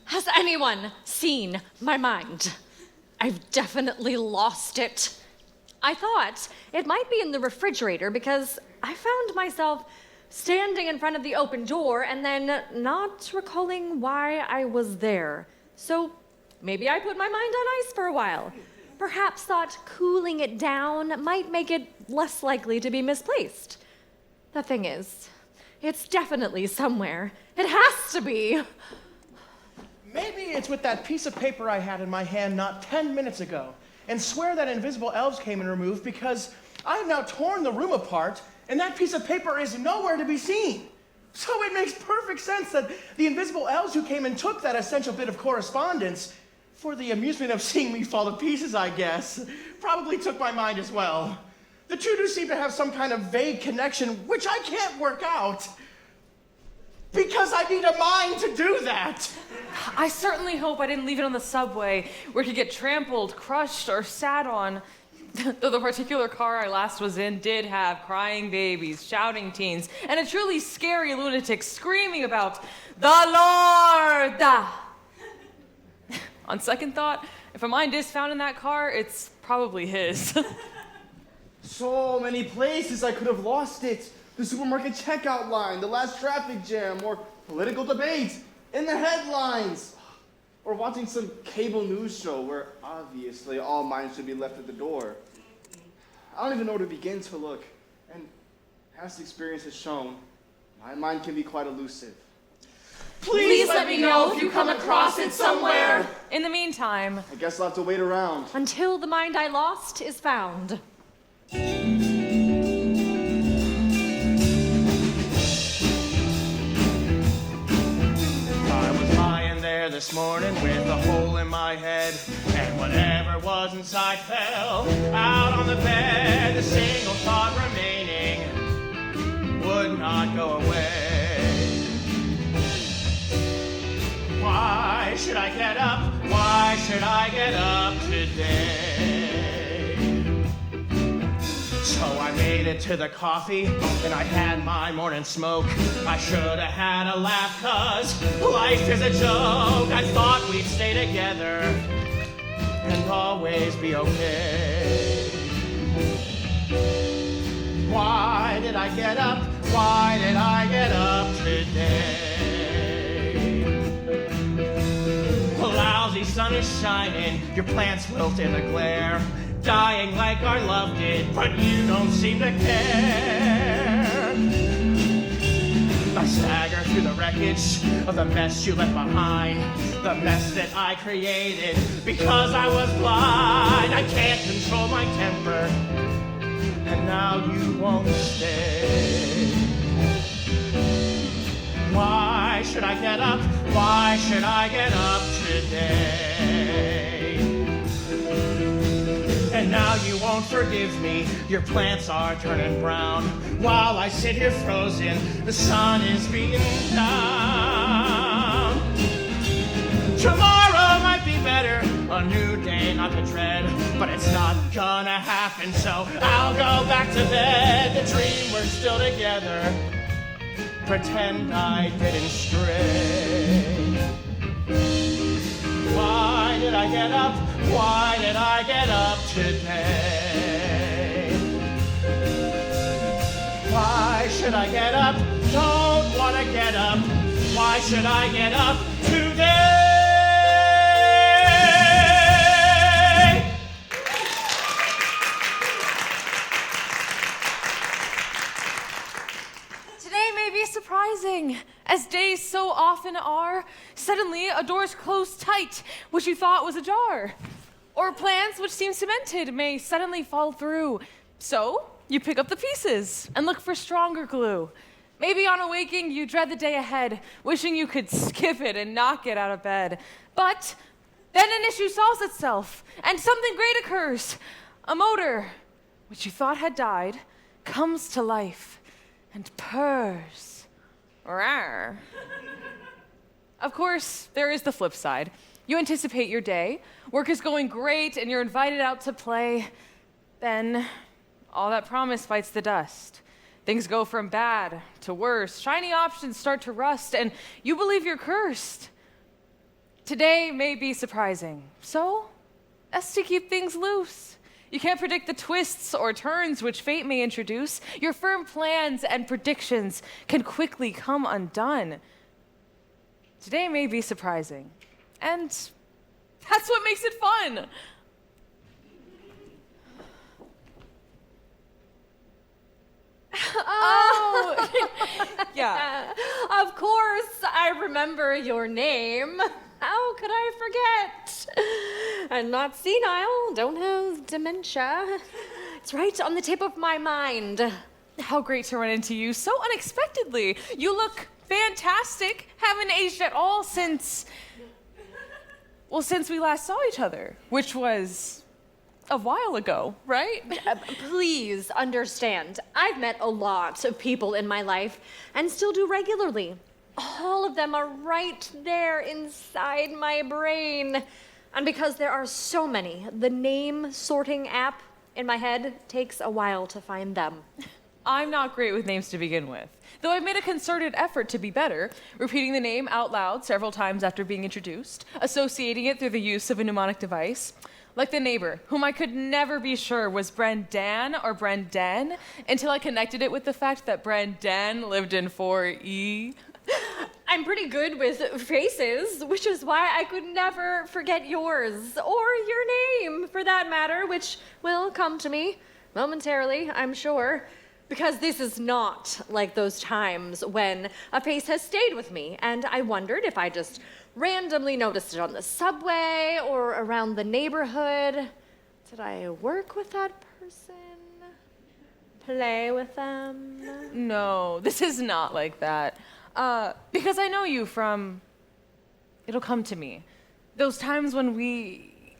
Has anyone seen my mind? I've definitely lost it. I thought it might be in the refrigerator because I found myself standing in front of the open door and then not recalling why I was there. So maybe I put my mind on ice for a while. Perhaps thought cooling it down might make it less likely to be misplaced. The thing is, it's definitely somewhere. It has to be. Maybe it's with that piece of paper I had in my hand not 10 minutes ago, and swear that invisible elves came and removed because I've now torn the room apart, and that piece of paper is nowhere to be seen. So it makes perfect sense that the invisible elves who came and took that essential bit of correspondence, for the amusement of seeing me fall to pieces, I guess, probably took my mind as well. The two do seem to have some kind of vague connection, which I can't work out. Because I need a mind to do that. I certainly hope I didn't leave it on the subway where it could get trampled, crushed, or sat on. Though the particular car I last was in did have crying babies, shouting teens, and a truly scary lunatic screaming about the Lord. On second thought, if a mind is found in that car, it's probably his. So many places I could have lost it. The supermarket checkout line, the last traffic jam, or political debates, in the headlines, or watching some cable news show where obviously all minds should be left at the door. I don't even know where to begin to look, and past experience has shown my mind can be quite elusive. Please let me know if you come across it somewhere. In the meantime, I guess I'll have to wait around. Until the mind I lost is found. This morning with a hole in my head, and whatever was inside fell out on the bed. The single thought remaining would not go away. Why should I get up? Why should I get up today? So I made it to the coffee, and I had my morning smoke. I should have had a laugh, 'cause life is a joke. I thought we'd stay together and always be okay. Why did I get up? Why did I get up today? The lousy sun is shining, your plants wilt in the glare, dying like our love did, but you don't seem to care. I stagger through the wreckage of the mess you left behind, the mess that I created because I was blind. I can't control my temper, and now you won't stay. Why should I get up? Why should I get up today? And now you won't forgive me. Your plants are turning brown. While I sit here frozen, the sun is beating down. Tomorrow might be better, a new day not to dread, but it's not gonna happen, so I'll go back to bed. The dream we're still together, pretend I didn't stray. Why did I get up? Why did I get up today? Why should I get up? Don't want to get up. Why should I get up today? today may be surprising. As days so often are, suddenly a door's closed tight, which you thought was ajar. Or plans which seem cemented may suddenly fall through. So, you pick up the pieces and look for stronger glue. Maybe on awaking, you dread the day ahead, wishing you could skip it and not get out of bed. But then an issue solves itself, and something great occurs. A motor, which you thought had died, comes to life and purrs. Rawr. Of course, there is the flip side. You anticipate your day, work is going great, and you're invited out to play. Then, all that promise bites the dust. Things go from bad to worse. Shiny options start to rust, and you believe you're cursed. Today may be surprising, so best to keep things loose. You can't predict the twists or turns which fate may introduce. Your firm plans and predictions can quickly come undone. Today may be surprising, and that's what makes it fun. Oh, yeah. Of course, I remember your name. How could I forget? I'm not senile, don't have dementia. It's right on the tip of my mind. How great to run into you so unexpectedly. You look fantastic. Haven't aged at all since we last saw each other, which was a while ago, right? Please understand, I've met a lot of people in my life and still do regularly. All of them are right there inside my brain. And because there are so many, the name sorting app in my head takes a while to find them. I'm not great with names to begin with, though I've made a concerted effort to be better, repeating the name out loud several times after being introduced, associating it through the use of a mnemonic device. Like the neighbor, whom I could never be sure was Brendan or Brendan, until I connected it with the fact that Brendan lived in 4E. I'm pretty good with faces, which is why I could never forget yours, or your name, for that matter, which will come to me momentarily, I'm sure. Because this is not like those times when a face has stayed with me, and I wondered if I just randomly noticed it on the subway or around the neighborhood. Did I work with that person? Play with them? No, this is not like that. Because I know you from... It'll come to me. Those times when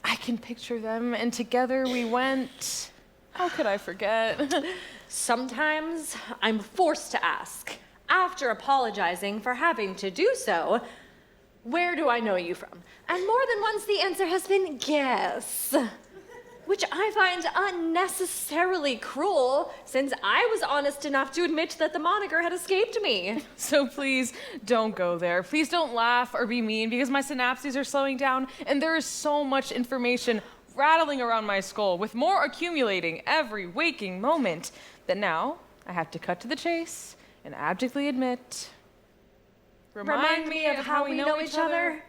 I can picture them, and together we went... How could I forget? Sometimes I'm forced to ask, after apologizing for having to do so, where do I know you from? And more than once the answer has been guess, which I find unnecessarily cruel since I was honest enough to admit that the moniker had escaped me. So please don't go there. Please don't laugh or be mean because my synapses are slowing down and there is so much information rattling around my skull with more accumulating every waking moment that now I have to cut to the chase and abjectly admit. Remind me of how we know each other.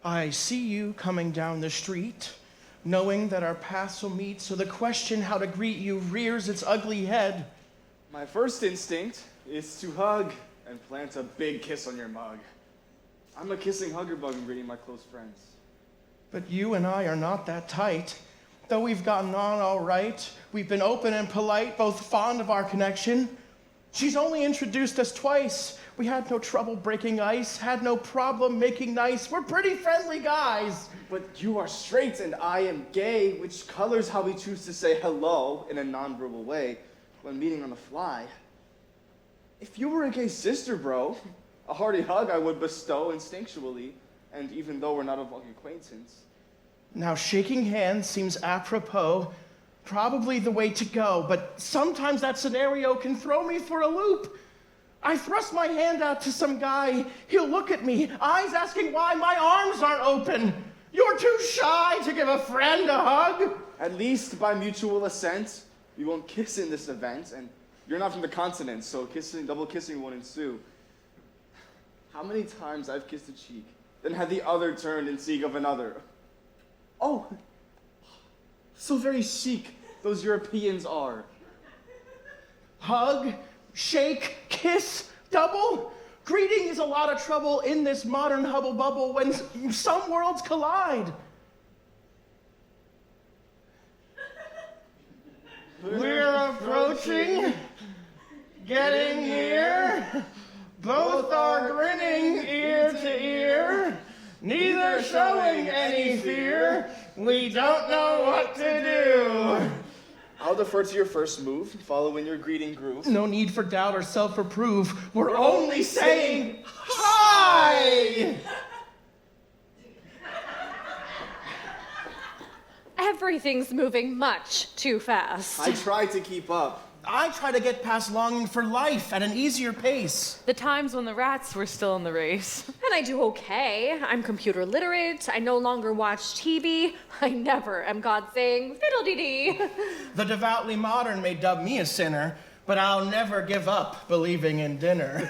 I see you coming down the street, knowing that our paths will meet, so the question how to greet you rears its ugly head. My first instinct is to hug and plant a big kiss on your mug. I'm a kissing hugger bug in greeting my close friends. But you and I are not that tight. Though we've gotten on all right, we've been open and polite, both fond of our connection. She's only introduced us twice. We had no trouble breaking ice, had no problem making nice. We're pretty friendly guys. But you are straight and I am gay, which colors how we choose to say hello in a nonverbal way when meeting on the fly. If you were a gay sister, bro, a hearty hug I would bestow instinctually, and even though we're not a long acquaintance. Now, shaking hands seems apropos, probably the way to go, but sometimes that scenario can throw me for a loop. I thrust my hand out to some guy, he'll look at me, eyes asking why my arms aren't open. You're too shy to give a friend a hug. At least by mutual assent, we won't kiss in this event, and you're not from the continent, so double kissing won't ensue. How many times I've kissed a cheek, then had the other turned in seek of another. Oh, so very chic those Europeans are. Hug, shake, kiss, double. Greeting is a lot of trouble in this modern hubble bubble when some worlds collide. We're approaching, getting near. Both are grinning ear to ear, neither showing any fear. We don't know what to do. I'll defer to your first move, following your greeting groove. No need for doubt or self-reprove. We're only saying hi! Everything's moving much too fast. I tried to keep up. I try to get past longing for life at an easier pace. The times when the rats were still in the race. And I do okay. I'm computer literate. I no longer watch TV. I never am God saying fiddle-dee-dee. The devoutly modern may dub me a sinner, but I'll never give up believing in dinner.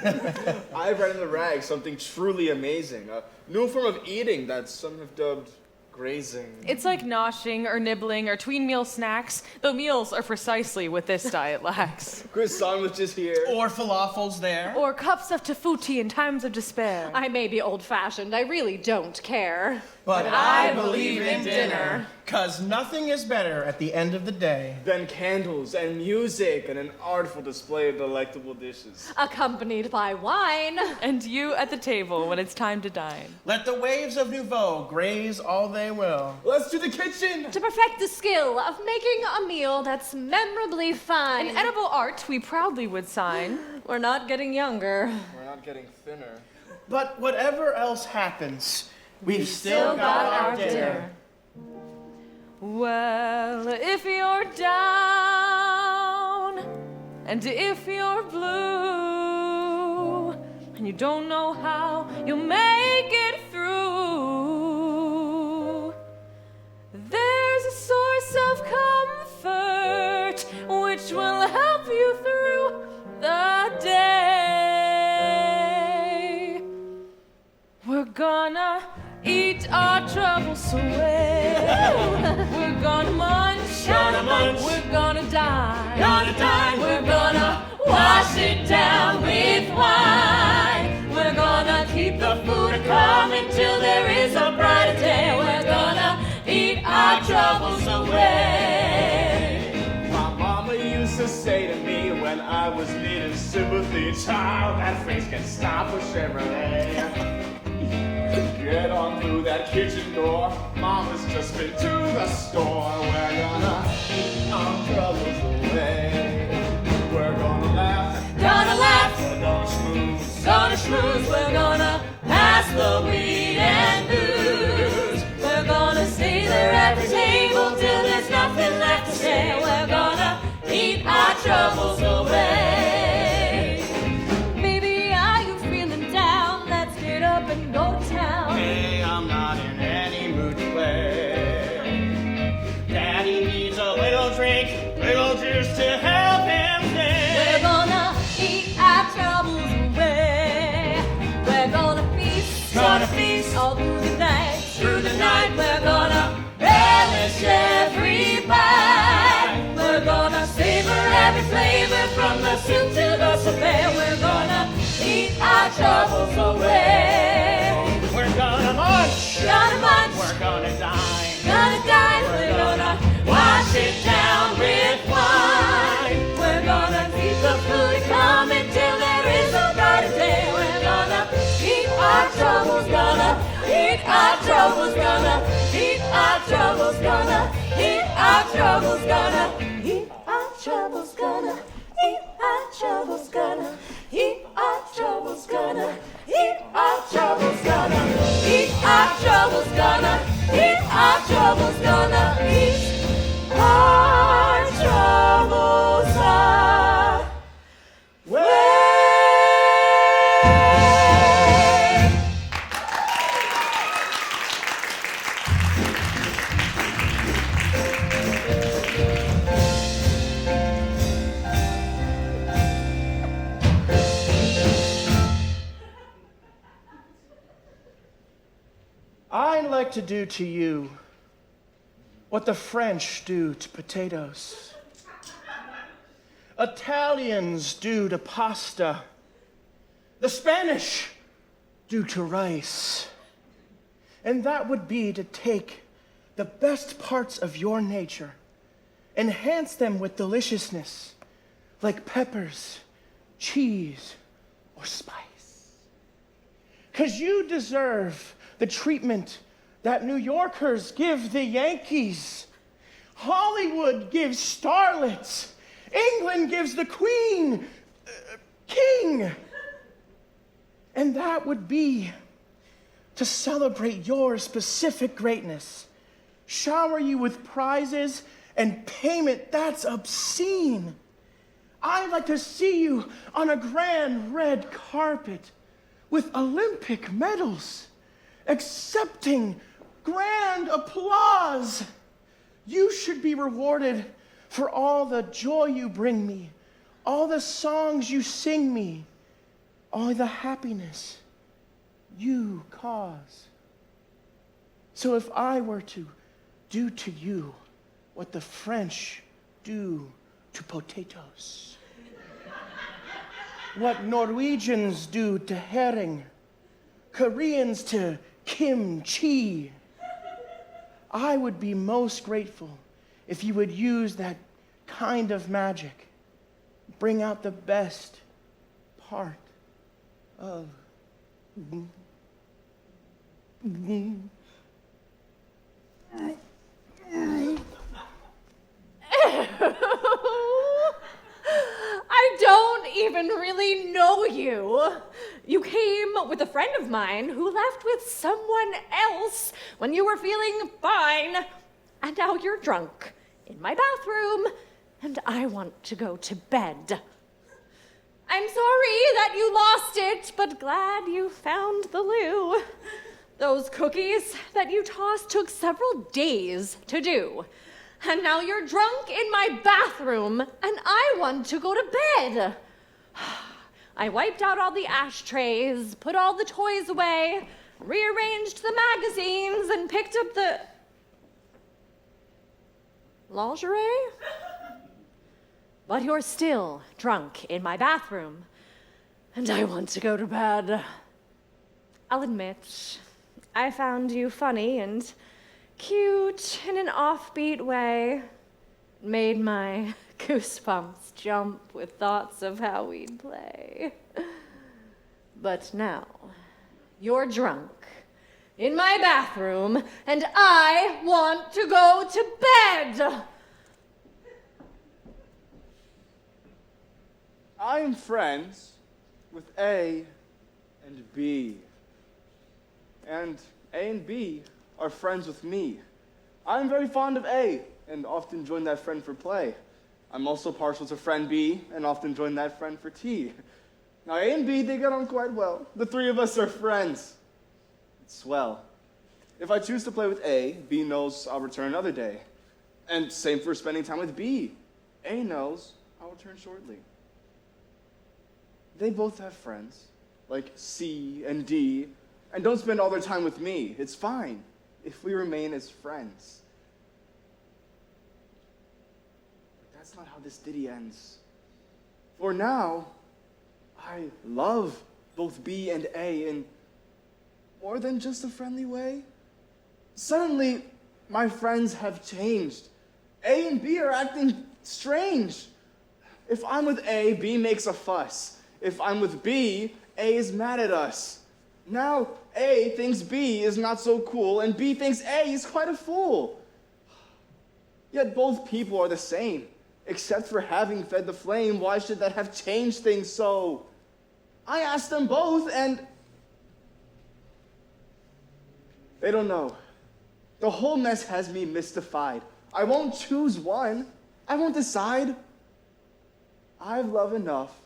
I've read in the rag something truly amazing. A new form of eating that some have dubbed grazing. It's like noshing or nibbling or tween meal snacks, though meals are precisely what this diet lacks. Chris sandwiches here. Or falafels there. Or cups of tafuti in times of despair. I may be old-fashioned. I really don't care. But I believe in dinner. 'Cause nothing is better at the end of the day. Then candles and music and an artful display of delectable dishes. Accompanied by wine. And you at the table when it's time to dine. Let the waves of Nouveau graze all they will. Let's do the kitchen! To perfect the skill of making a meal that's memorably fine. An edible art we proudly would sign. We're not getting younger. We're not getting thinner. But whatever else happens, we've still got our dinner. Well, if you're down and if you're blue and you don't know how you'll make it through, there's a source of comfort which will help you through the day. We're gonna eat our troubles away. We're gonna munch, we're gonna die, we're gonna wash it down with wine. We're gonna keep the food coming till there is a brighter day. We're gonna eat our troubles away. My mama used to say to me when I was needing sympathy, child, that face can stop a Chevrolet. Get on through that kitchen door. Mama's just been to the store. We're gonna eat our troubles away. We're gonna laugh. We're gonna schmooze. We're gonna pass the weed and booze. We're gonna stay there at the table till there's nothing left to say. We're gonna eat our troubles away. Maybe are you feeling down? Let's get up and go to town. Hey, I'm not in any mood to play. Daddy needs a little drink, little juice to help him stay. We're gonna eat our troubles away. We're gonna feast all through the night. Through the night, we're gonna relish every bite. We're gonna savor every flavor from the soup to the souffle. We're gonna eat our troubles away. We're gonna munch. We're gonna dine. We're gonna wash it down with wine. We're gonna keep the food coming till there is a brighter day. We're gonna eat our troubles, gonna eat our troubles, gonna eat our troubles, gonna eat our troubles, gonna eat our troubles, gonna eat our troubles, gonna eat our troubles, gonna eat our troubles, gonna eat our troubles, gonna eat our troubles, gonna eat our troubles away. I'd like to do to you what the French do to potatoes. Italians do to pasta. The Spanish do to rice. And that would be to take the best parts of your nature, enhance them with deliciousness, like peppers, cheese, or spice. 'Cause you deserve the treatment that New Yorkers give the Yankees. Hollywood gives starlets. England gives the Queen, King. And that would be to celebrate your specific greatness, shower you with prizes and payment that's obscene. I'd like to see you on a grand red carpet with Olympic medals, accepting grand applause. You should be rewarded for all the joy you bring me, all the songs you sing me, all the happiness you cause. So if I were to do to you what the French do to potatoes, what Norwegians do to herring, Koreans to kimchi, I would be most grateful if you would use that kind of magic, bring out the best part of I don't even really know you. You came with a friend of mine who left with someone else when you were feeling fine. And now you're drunk in my bathroom, and I want to go to bed. I'm sorry that you lost it, but glad you found the loo. Those cookies that you tossed took several days to do. And now you're drunk in my bathroom, and I want to go to bed. I wiped out all the ashtrays, put all the toys away, rearranged the magazines, and picked up the lingerie? But you're still drunk in my bathroom, and I want to go to bed. I'll admit, I found you funny and cute in an offbeat way. Made my goosebumps jump with thoughts of how we'd play. But now, you're drunk in my bathroom, and I want to go to bed. I am friends with A and B. And A and B are friends with me. I'm very fond of A and often join that friend for play. I'm also partial to friend B and often join that friend for tea. Now A and B, they get on quite well. The three of us are friends. It's swell. If I choose to play with A, B knows I'll return another day. And same for spending time with B. A knows I'll return shortly. They both have friends, like C and D, and don't spend all their time with me. It's fine if we remain as friends. But that's not how this ditty ends. For now, I love both B and A in more than just a friendly way. Suddenly, my friends have changed. A and B are acting strange. If I'm with A, B makes a fuss. If I'm with B, A is mad at us. Now A thinks B is not so cool, and B thinks A is quite a fool. Yet both people are the same. Except for having fed the flame, why should that have changed things so? I asked them both, and they don't know. The whole mess has me mystified. I won't choose one. I won't decide. I've love enough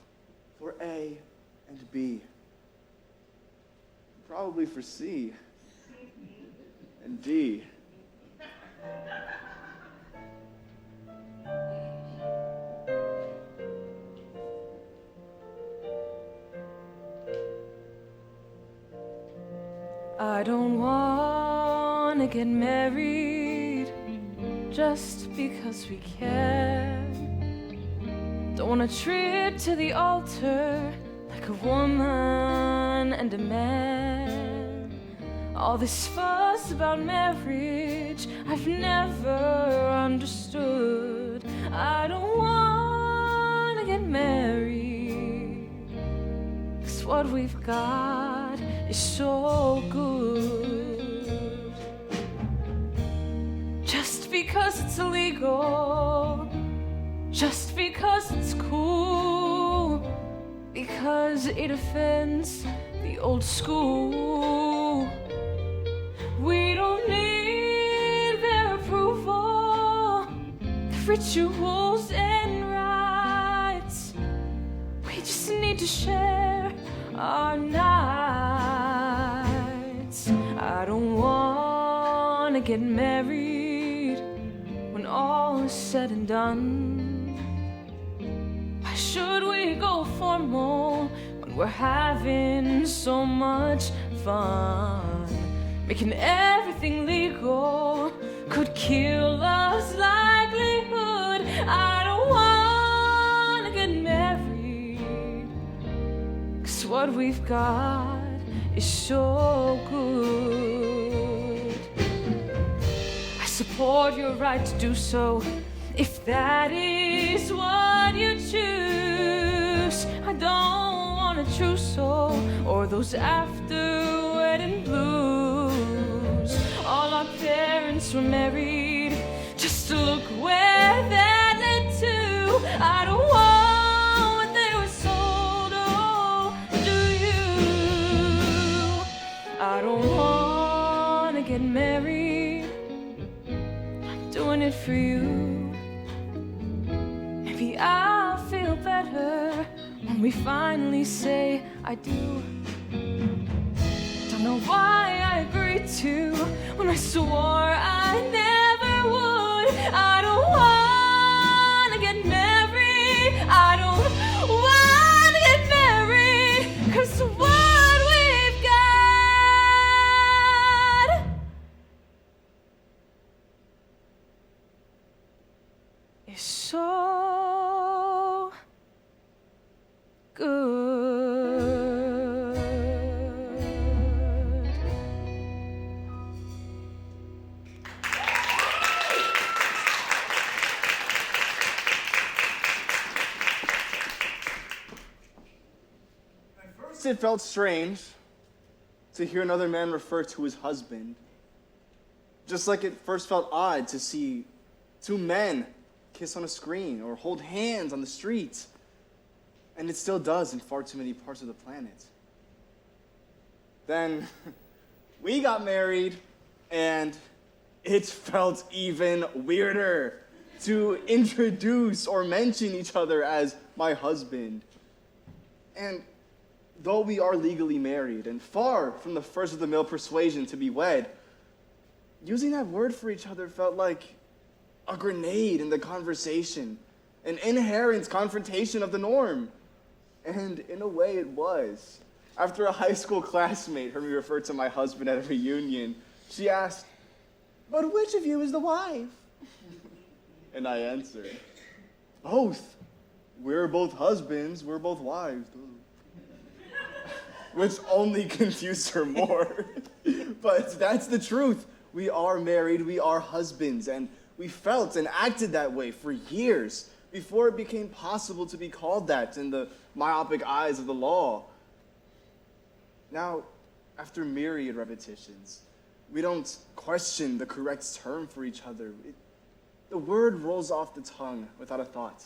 for A and B. Probably for C and D. I don't want to get married just because we can. Don't want a trip to the altar like a woman and a man. All this fuss about marriage I've never understood. I don't want to get married, 'cause what we've got is so good. it's illegal. Just because it's cool. Because it offends the old school. We don't need their approval. The rituals and rites. We just need to share our nights. I don't wanna get married when all is said and done. Why should we go formal when we're having so much fun? Making everything legal could kill us livelihood. I don't wanna get married, 'cause what we've got is so good. I support your right to do so, if that is what you choose. I don't want a trousseau or those after-wedding blues. All our parents were married, just to look where that led to. I don't want what they were sold, oh, do you? I don't want to get married, I'm doing it for you. Maybe I'll feel better when we finally say I do. Don't know why I agreed to when I swore I never would. I don't want to get married. I don't want to get married, 'cause what we've got is so good. First, it felt strange to hear another man refer to his husband. Just like it first felt odd to see two men kiss on a screen or hold hands on the street. And it still does in far too many parts of the planet. Then we got married, and it felt even weirder to introduce or mention each other as my husband. And though we are legally married and far from the first of the male persuasion to be wed, using that word for each other felt like a grenade in the conversation, an inherent confrontation of the norm. And in a way it was. After a high school classmate heard me refer to my husband at a reunion, she asked, "But which of you is the wife?" And I answered, "Both. We're both husbands, we're both wives." Which only confused her more. But that's the truth. We are married, we are husbands, and we felt and acted that way for years before it became possible to be called that in the myopic eyes of the law. Now, after myriad repetitions, we don't question the correct term for each other. The word rolls off the tongue without a thought.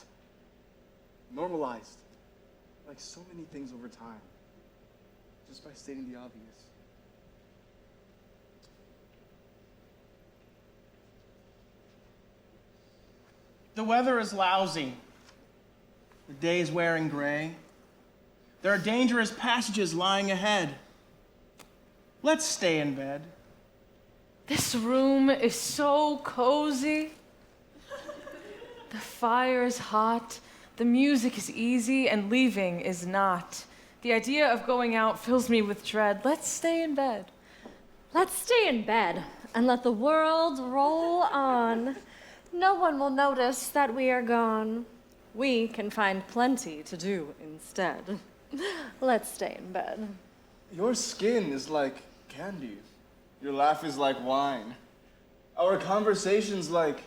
Normalized, like so many things over time, just by stating the obvious. The weather is lousy. The day is wearing gray. There are dangerous passages lying ahead. Let's stay in bed. This room is so cozy. The fire is hot, the music is easy, and leaving is not. The idea of going out fills me with dread. Let's stay in bed. Let's stay in bed and let the world roll on. No one will notice that we are gone. We can find plenty to do instead. Let's stay in bed. Your skin is like candy. Your laugh is like wine. Our conversation's like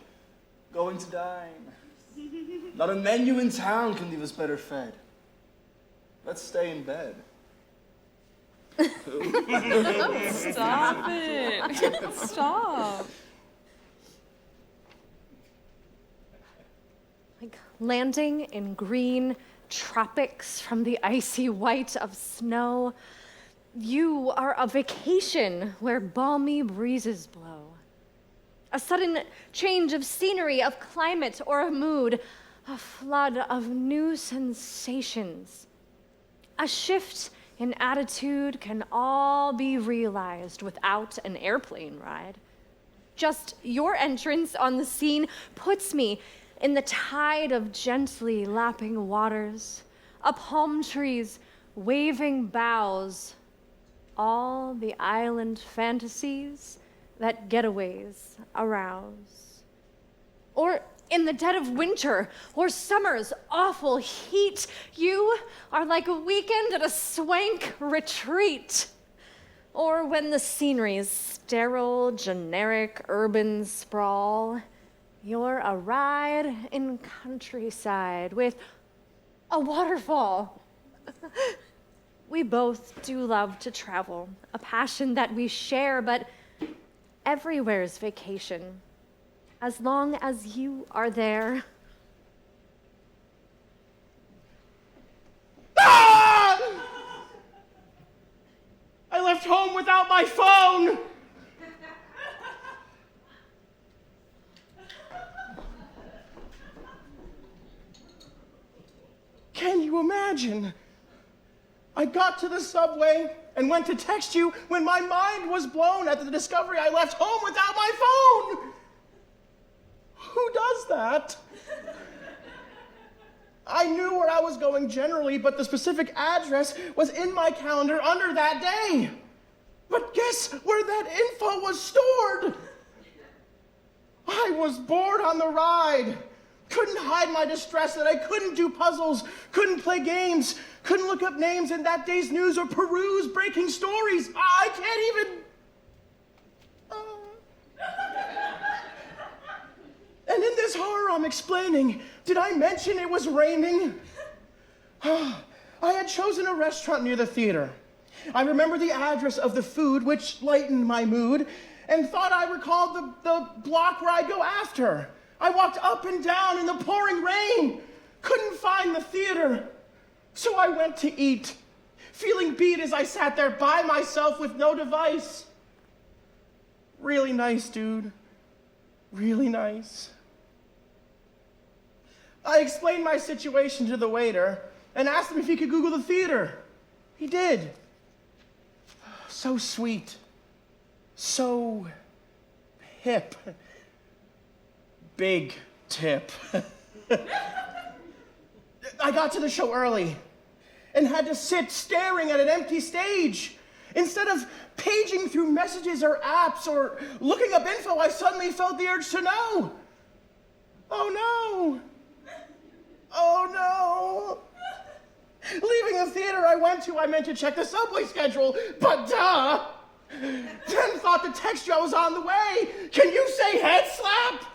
going to dine. Not a menu in town can leave us better fed. Let's stay in bed. Stop it. Stop. landing in green tropics from the icy white of snow. You are a vacation where balmy breezes blow. A sudden change of scenery, of climate, or of mood, a flood of new sensations. A shift in attitude can all be realized without an airplane ride. Just your entrance on the scene puts me in the tide of gently lapping waters, a palm tree's waving boughs, all the island fantasies that getaways arouse. Or in the dead of winter or summer's awful heat, you are like a weekend at a swank retreat. Or when the scenery's sterile, generic, urban sprawl, you're a ride in countryside with a waterfall. We both do love to travel, a passion that we share, but everywhere's vacation, as long as you are there. Ah! I left home without my phone. Can you imagine? I got to the subway and went to text you when my mind was blown at the discovery I left home without my phone. Who does that? I knew where I was going generally, but the specific address was in my calendar under that day. But guess where that info was stored? I was bored on the ride. Couldn't hide my distress that I couldn't do puzzles, couldn't play games, couldn't look up names in that day's news or peruse breaking stories. I can't even... And in this horror I'm explaining, did I mention it was raining? I had chosen a restaurant near the theater. I remember the address of the food, which lightened my mood, and thought I recalled the block where I'd go after. I walked up and down in the pouring rain, couldn't find the theater. So I went to eat, feeling beat as I sat there by myself with no device. Really nice, dude. Really nice. I explained my situation to the waiter and asked him if he could Google the theater. He did. So sweet. So hip. Big tip. I got to the show early and had to sit staring at an empty stage. Instead of paging through messages or apps or looking up info, I suddenly felt the urge to know. Oh no. Oh no. Leaving the theater I went to, I meant to check the subway schedule, but duh. Then thought to text you I was on the way. Can you say head slap?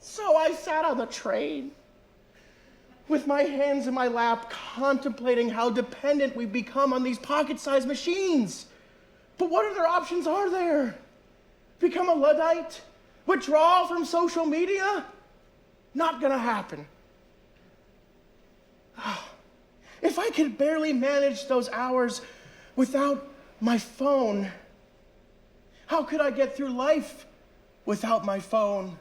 So I sat on the train with my hands in my lap, contemplating how dependent we've become on these pocket-sized machines. But what other options are there? Become a Luddite? Withdraw from social media? Not gonna happen. If I could barely manage those hours without my phone, how could I get through life without my phone?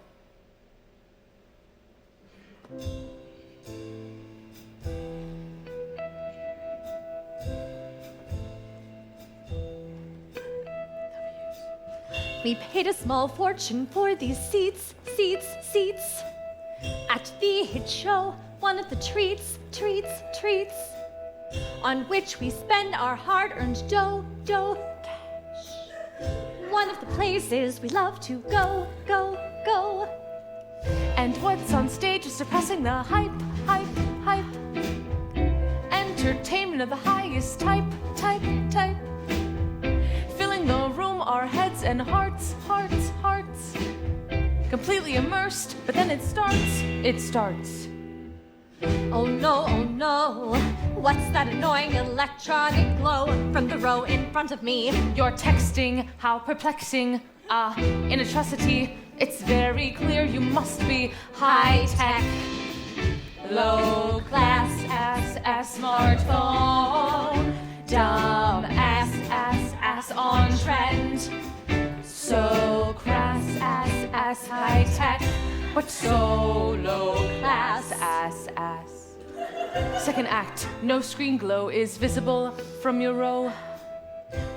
We paid a small fortune for these seats. At the hit show, one of the treats, on which we spend our hard-earned dough, cash. One of the places we love to go. And what's on stage is suppressing the hype. Entertainment of the highest type. Filling the room, our heads and hearts. Completely immersed, but then it starts. Oh no, what's that annoying electronic glow from the row in front of me? You're texting, how perplexing. In atrocity, It's very clear you must be high-tech. Low-class ass smartphone. Dumb ass on trend. So crass ass high-tech. But so low-class ass. Second act, no screen glow is visible from your row.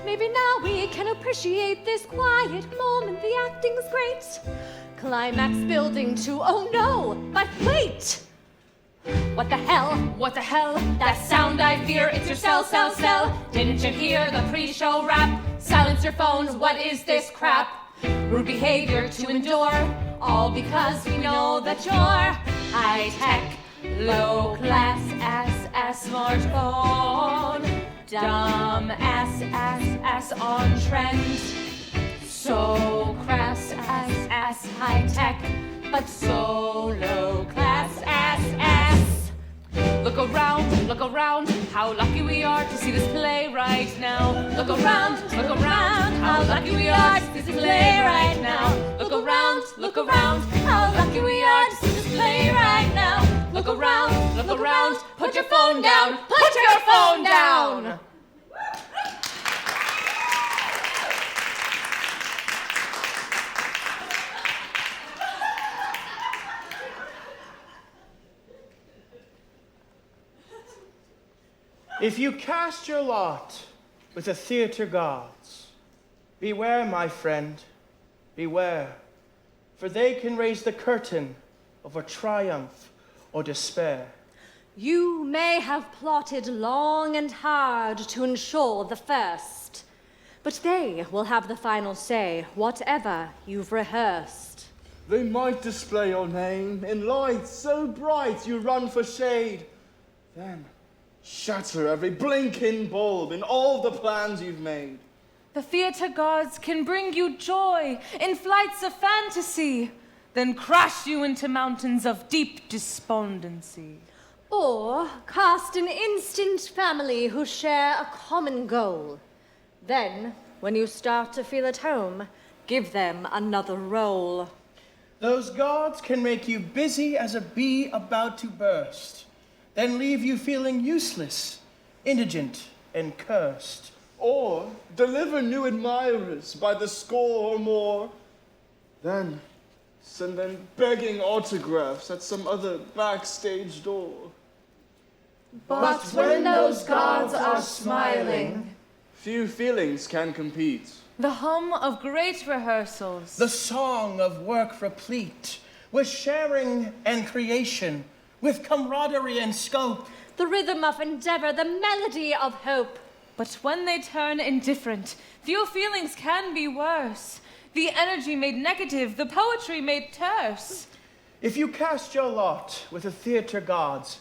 Maybe now we can appreciate this quiet moment. The acting's great. Climax building to, oh no, but wait! What the hell? What the hell? That sound I fear, it's your cell. Didn't you hear the pre-show rap? Silence your phones, what is this crap? Rude behavior to endure, all because we know that you're high-tech, low-class ass smartphone. Dumb ass on trend. So crass ass high-tech, but so low-class ass. Look around, how lucky we are to see this play right now. Look around, how lucky we are to see this play right now. Look around, how lucky we are to see this play right now. Look around, put your phone down, put your phone down! If you cast your lot with the theater gods, beware, my friend, beware, for they can raise the curtain over triumph or despair. You may have plotted long and hard to ensure the first, but they will have the final say, whatever you've rehearsed. They might display your name in lights so bright you run for shade. Then shatter every blinking bulb in all the plans you've made. The theater gods can bring you joy in flights of fantasy, then crash you into mountains of deep despondency. Or cast an instant family who share a common goal. Then, when you start to feel at home, give them another role. Those gods can make you busy as a bee about to burst, then leave you feeling useless, indigent, and cursed. Or deliver new admirers by the score or more. Then send them begging autographs at some other backstage door. But when those gods are smiling, few feelings can compete. The hum of great rehearsals. The song of work replete, with sharing and creation, with camaraderie and scope. the rhythm of endeavor, the melody of hope. But when they turn indifferent, few feelings can be worse. The energy made negative, the poetry made terse. If you cast your lot with the theater gods,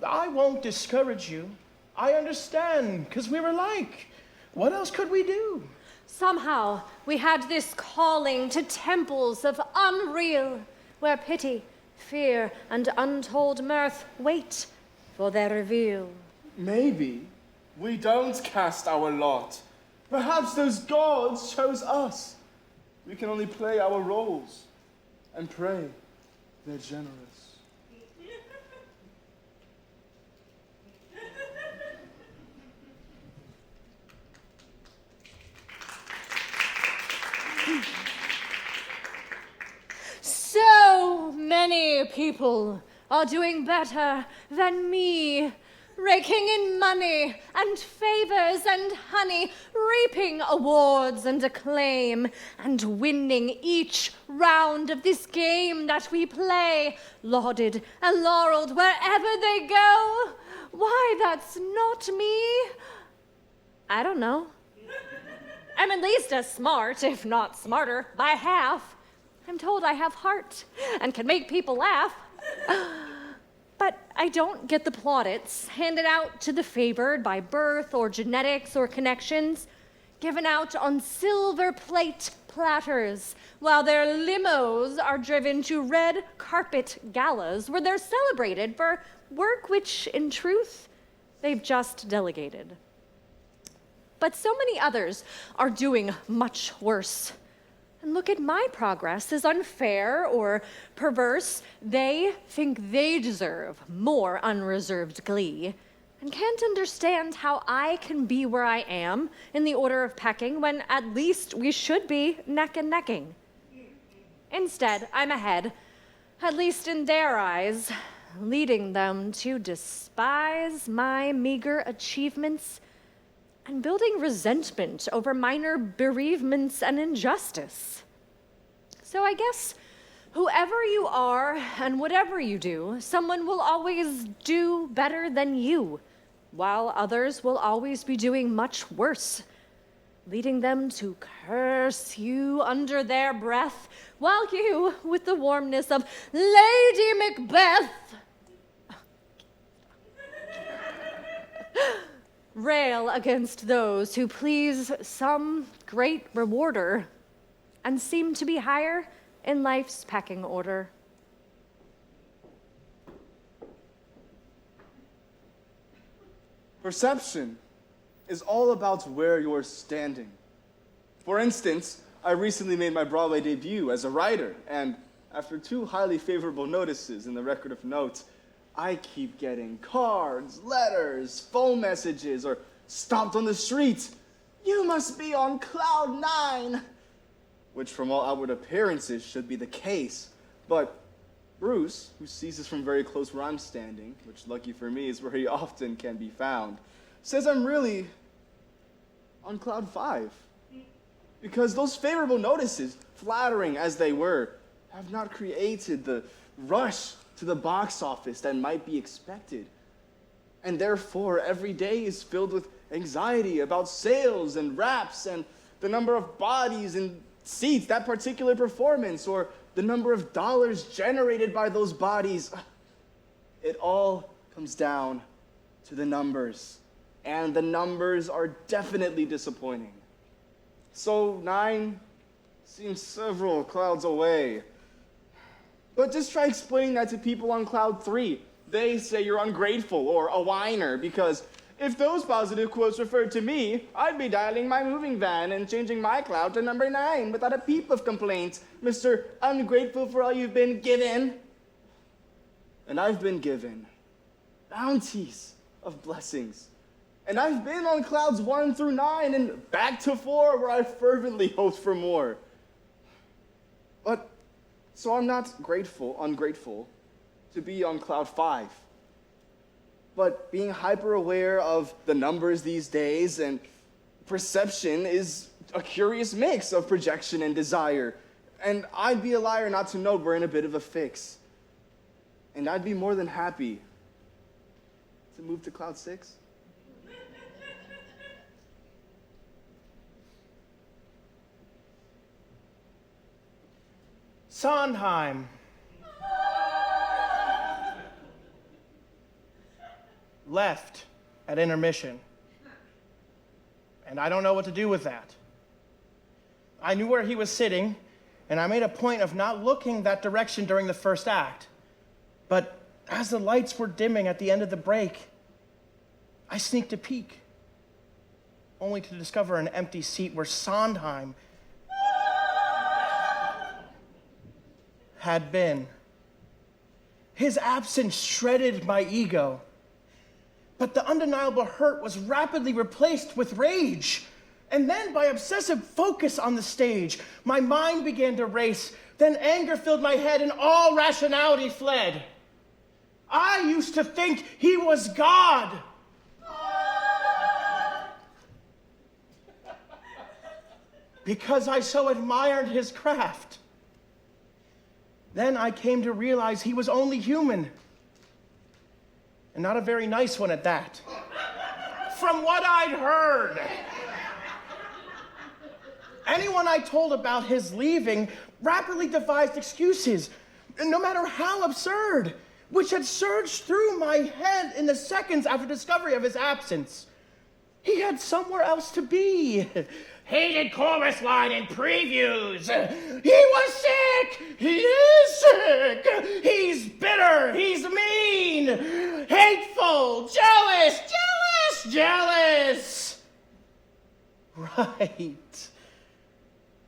I won't discourage you. I understand, because we're alike. What else could we do? Somehow, we had this calling to temples of unreal, where pity, fear, and untold mirth wait for their reveal. Maybe we don't cast our lot. Perhaps those gods chose us. We can only play our roles and pray they're generous. So many people are doing better than me, raking in money and favors and honey, reaping awards and acclaim, and winning each round of this game that we play, lauded and laureled wherever they go. Why, that's not me. I don't know. I'm at least as smart, if not smarter, by half. I'm told I have heart and can make people laugh. But I don't get the plaudits handed out to the favored by birth or genetics or connections, given out on silver plate platters, while their limos are driven to red carpet galas where they're celebrated for work which, in truth, they've just delegated. But so many others are doing much worse. and look at my progress as unfair or perverse. They think they deserve more unreserved glee and can't understand how I can be where I am in the order of pecking when at least we should be neck and necking. Instead, I'm ahead, at least in their eyes, leading them to despise my meager achievements and building resentment over minor bereavements and injustice. So I guess whoever you are and whatever you do, someone will always do better than you, while others will always be doing much worse, leading them to curse you under their breath, while you, with the warmness of Lady Macbeth, rail against those who please some great rewarder and seem to be higher in life's pecking order. Perception is all about where you're standing. For instance, I recently made my Broadway debut as a writer, and after 2 highly favorable notices in the record of notes, I keep getting cards, letters, phone messages, or stopped on the street. You must be on cloud 9, which from all outward appearances should be the case. But Bruce, who sees this from very close where I'm standing, which lucky for me is where he often can be found, says I'm really on cloud 5. Because those favorable notices, flattering as they were, have not created the rush to the box office that might be expected. And therefore, every day is filled with anxiety about sales and raps and the number of bodies and seats that particular performance, or the number of dollars generated by those bodies. It all comes down to the numbers. And the numbers are definitely disappointing. So 9 seems several clouds away. But just try explaining that to people on cloud 3. They say you're ungrateful or a whiner, because if those positive quotes referred to me, I'd be dialing my moving van and changing my cloud to number 9 without a peep of complaint. Mr. Ungrateful for all you've been given. And I've been given bounties of blessings. And I've been on clouds 1 through 9 and back to 4 where I fervently hoped for more. But, so I'm not ungrateful to be on cloud 5. But being hyper aware of the numbers these days and perception is a curious mix of projection and desire. And I'd be a liar not to know we're in a bit of a fix. And I'd be more than happy to move to cloud 6. Sondheim. Left at intermission. And I don't know what to do with that. I knew where he was sitting, and I made a point of not looking that direction during the first act. But as the lights were dimming at the end of the break, I sneaked a peek, only to discover an empty seat where Sondheim had been. His absence shredded my ego, but the undeniable hurt was rapidly replaced with rage. And then by obsessive focus on the stage, my mind began to race. Then anger filled my head and all rationality fled. I used to think he was God. Because I so admired his craft. Then I came to realize he was only human. And not a very nice one at that. From what I'd heard. Anyone I told about his leaving rapidly devised excuses, no matter how absurd, which had surged through my head in the seconds after discovery of his absence. He had somewhere else to be. Hated chorus line in previews. He was sick. He is sick. He's bitter. He's mean. Hateful. Jealous. Jealous. Jealous. Right.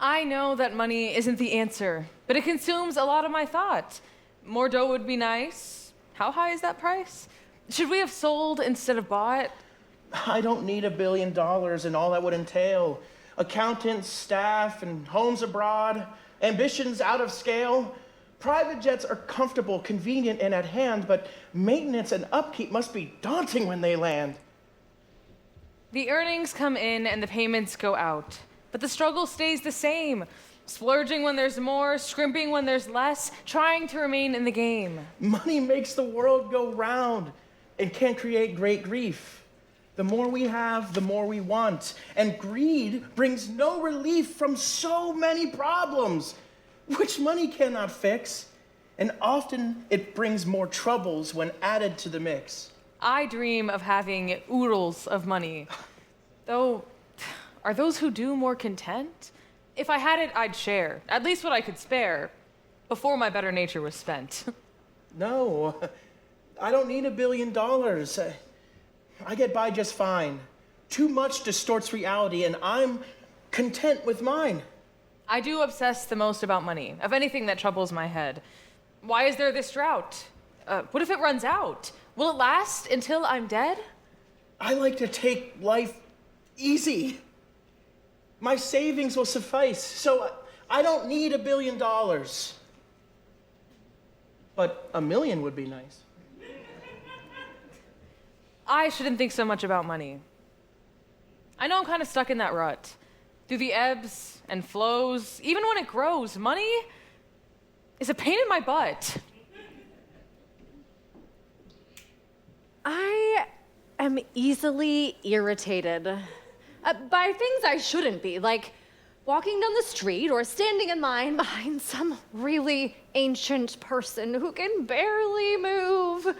I know that money isn't the answer, but it consumes a lot of my thought. More dough would be nice. How high is that price? Should we have sold instead of bought? I don't need $1 billion and all that would entail. Accountants, staff, and homes abroad, ambitions out of scale. Private jets are comfortable, convenient, and at hand, but maintenance and upkeep must be daunting when they land. The earnings come in and the payments go out, but the struggle stays the same. Splurging when there's more, scrimping when there's less, trying to remain in the game. Money makes the world go round and can create great grief. The more we have, the more we want. And greed brings no relief from so many problems, which money cannot fix. And often it brings more troubles when added to the mix. I dream of having oodles of money. Though, are those who do more content? If I had it, I'd share, at least what I could spare, before my better nature was spent. No, I don't need $1 billion. I get by just fine. Too much distorts reality, and I'm content with mine. I do obsess the most about money, of anything that troubles my head. Why is there this drought? What if it runs out? Will it last until I'm dead? I like to take life easy. My savings will suffice, so I don't need $1 billion. But $1 million would be nice. I shouldn't think so much about money. I know I'm kind of stuck in that rut. Through the ebbs and flows, even when it grows, money is a pain in my butt. I am easily irritated by things I shouldn't be, like walking down the street or standing in line behind some really ancient person who can barely move,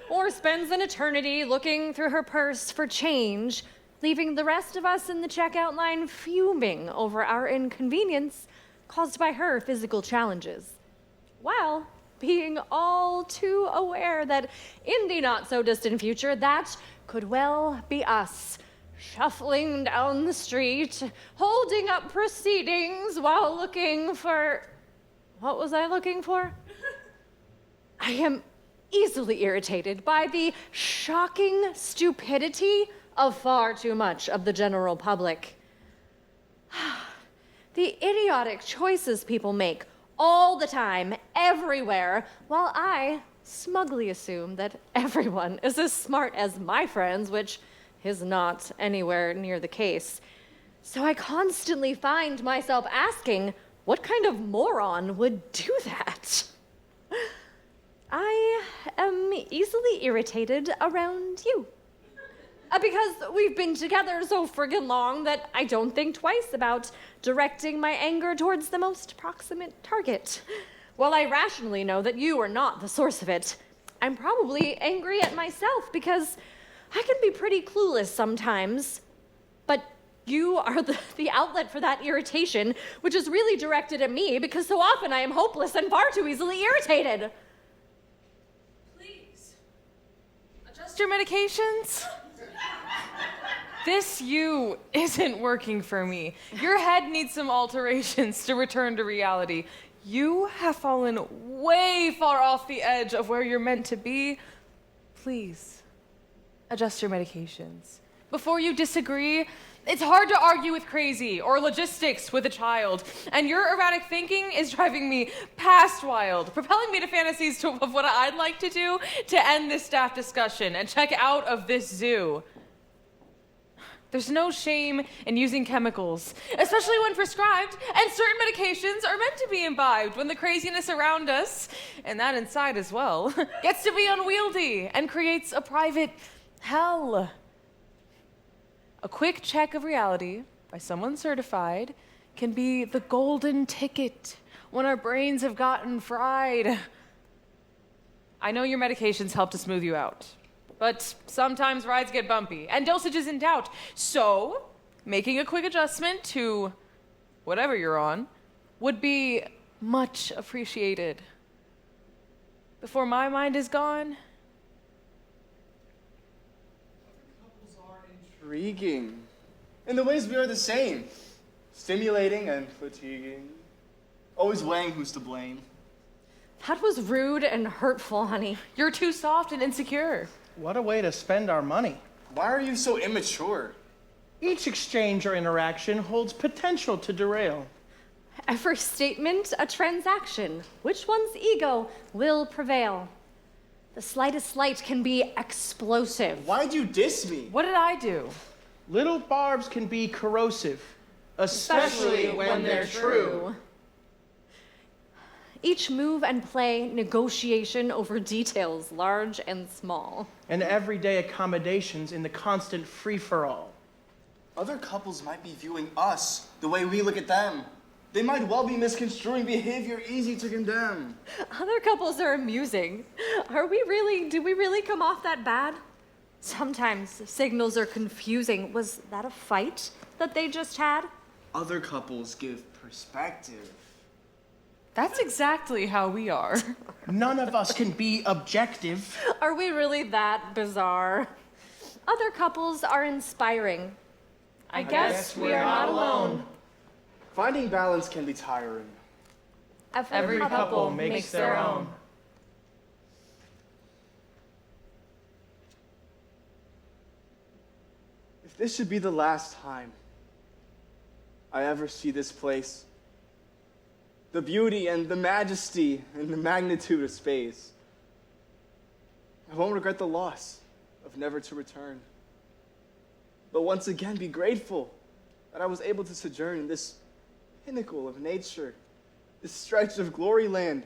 or spends an eternity looking through her purse for change, leaving the rest of us in the checkout line fuming over our inconvenience caused by her physical challenges, while being all too aware that in the not-so-distant future, that could well be us, shuffling down the street, holding up proceedings while looking for... What was I looking for? I am easily irritated by the shocking stupidity of far too much of the general public. The idiotic choices people make all the time, everywhere, while I smugly assume that everyone is as smart as my friends, which is not anywhere near the case. So I constantly find myself asking, what kind of moron would do that? I am easily irritated around you. Because we've been together so friggin' long that I don't think twice about directing my anger towards the most proximate target. While I rationally know that you are not the source of it, I'm probably angry at myself because I can be pretty clueless sometimes. But you are the outlet for that irritation, which is really directed at me because so often I am hopeless and far too easily irritated. Please, adjust your medications. This you isn't working for me. Your head needs some alterations to return to reality. You have fallen way far off the edge of where you're meant to be. Please, adjust your medications. Before you disagree, it's hard to argue with crazy or logistics with a child, and your erratic thinking is driving me past wild, propelling me to fantasies of what I'd like to do to end this staff discussion and check out of this zoo. There's no shame in using chemicals, especially when prescribed, and certain medications are meant to be imbibed when the craziness around us, and that inside as well, gets to be unwieldy and creates a private hell. A quick check of reality by someone certified can be the golden ticket when our brains have gotten fried. I know your medications help to smooth you out, but sometimes rides get bumpy, and dosage is in doubt. So, making a quick adjustment to whatever you're on would be much appreciated. Before my mind is gone. Couples are intriguing. In the ways we are the same. Stimulating and fatiguing. Always weighing who's to blame. That was rude and hurtful, honey. You're too soft and insecure. What a way to spend our money. Why are you so immature? Each exchange or interaction holds potential to derail. Every statement, a transaction. Which one's ego will prevail? The slightest slight can be explosive. Why'd you diss me? What did I do? Little barbs can be corrosive, especially when they're true. Each move and play, negotiation over details, large and small. And everyday accommodations in the constant free-for-all. Other couples might be viewing us the way we look at them. They might well be misconstruing behavior easy to condemn. Other couples are amusing. Do we really come off that bad? Sometimes signals are confusing. Was that a fight that they just had? Other couples give perspective. That's exactly how we are. None of us can be objective. Are we really that bizarre? Other couples are inspiring. I guess we are not alone. Finding balance can be tiring. Every couple makes their own. If this should be the last time I ever see this place, the beauty and the majesty and the magnitude of space, I won't regret the loss of never to return, but once again be grateful that I was able to sojourn in this pinnacle of nature, this stretch of glory land,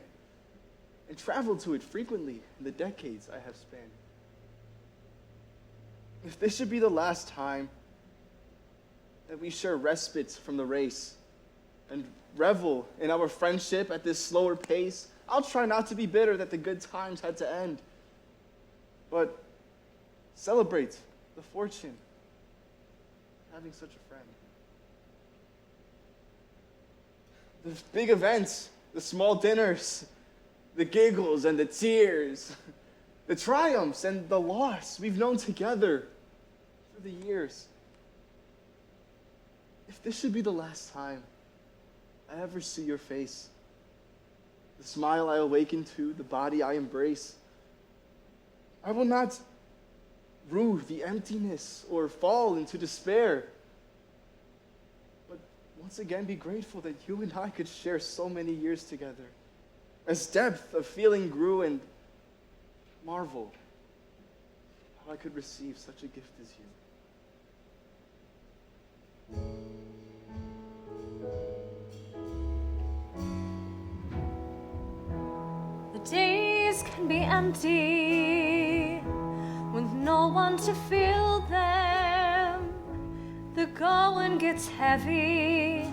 and travel to it frequently in the decades I have spanned. If this should be the last time that we share respite from the race and revel in our friendship at this slower pace, I'll try not to be bitter that the good times had to end, but celebrate the fortune of having such a friend. The big events, the small dinners, the giggles and the tears, the triumphs and the loss we've known together through the years. If this should be the last time I ever see your face, the smile I awaken to, the body I embrace, I will not rue the emptiness or fall into despair, but once again be grateful that you and I could share so many years together, as depth of feeling grew, and marvel how I could receive such a gift as you. The days can be empty with no one to fill them. The going gets heavy,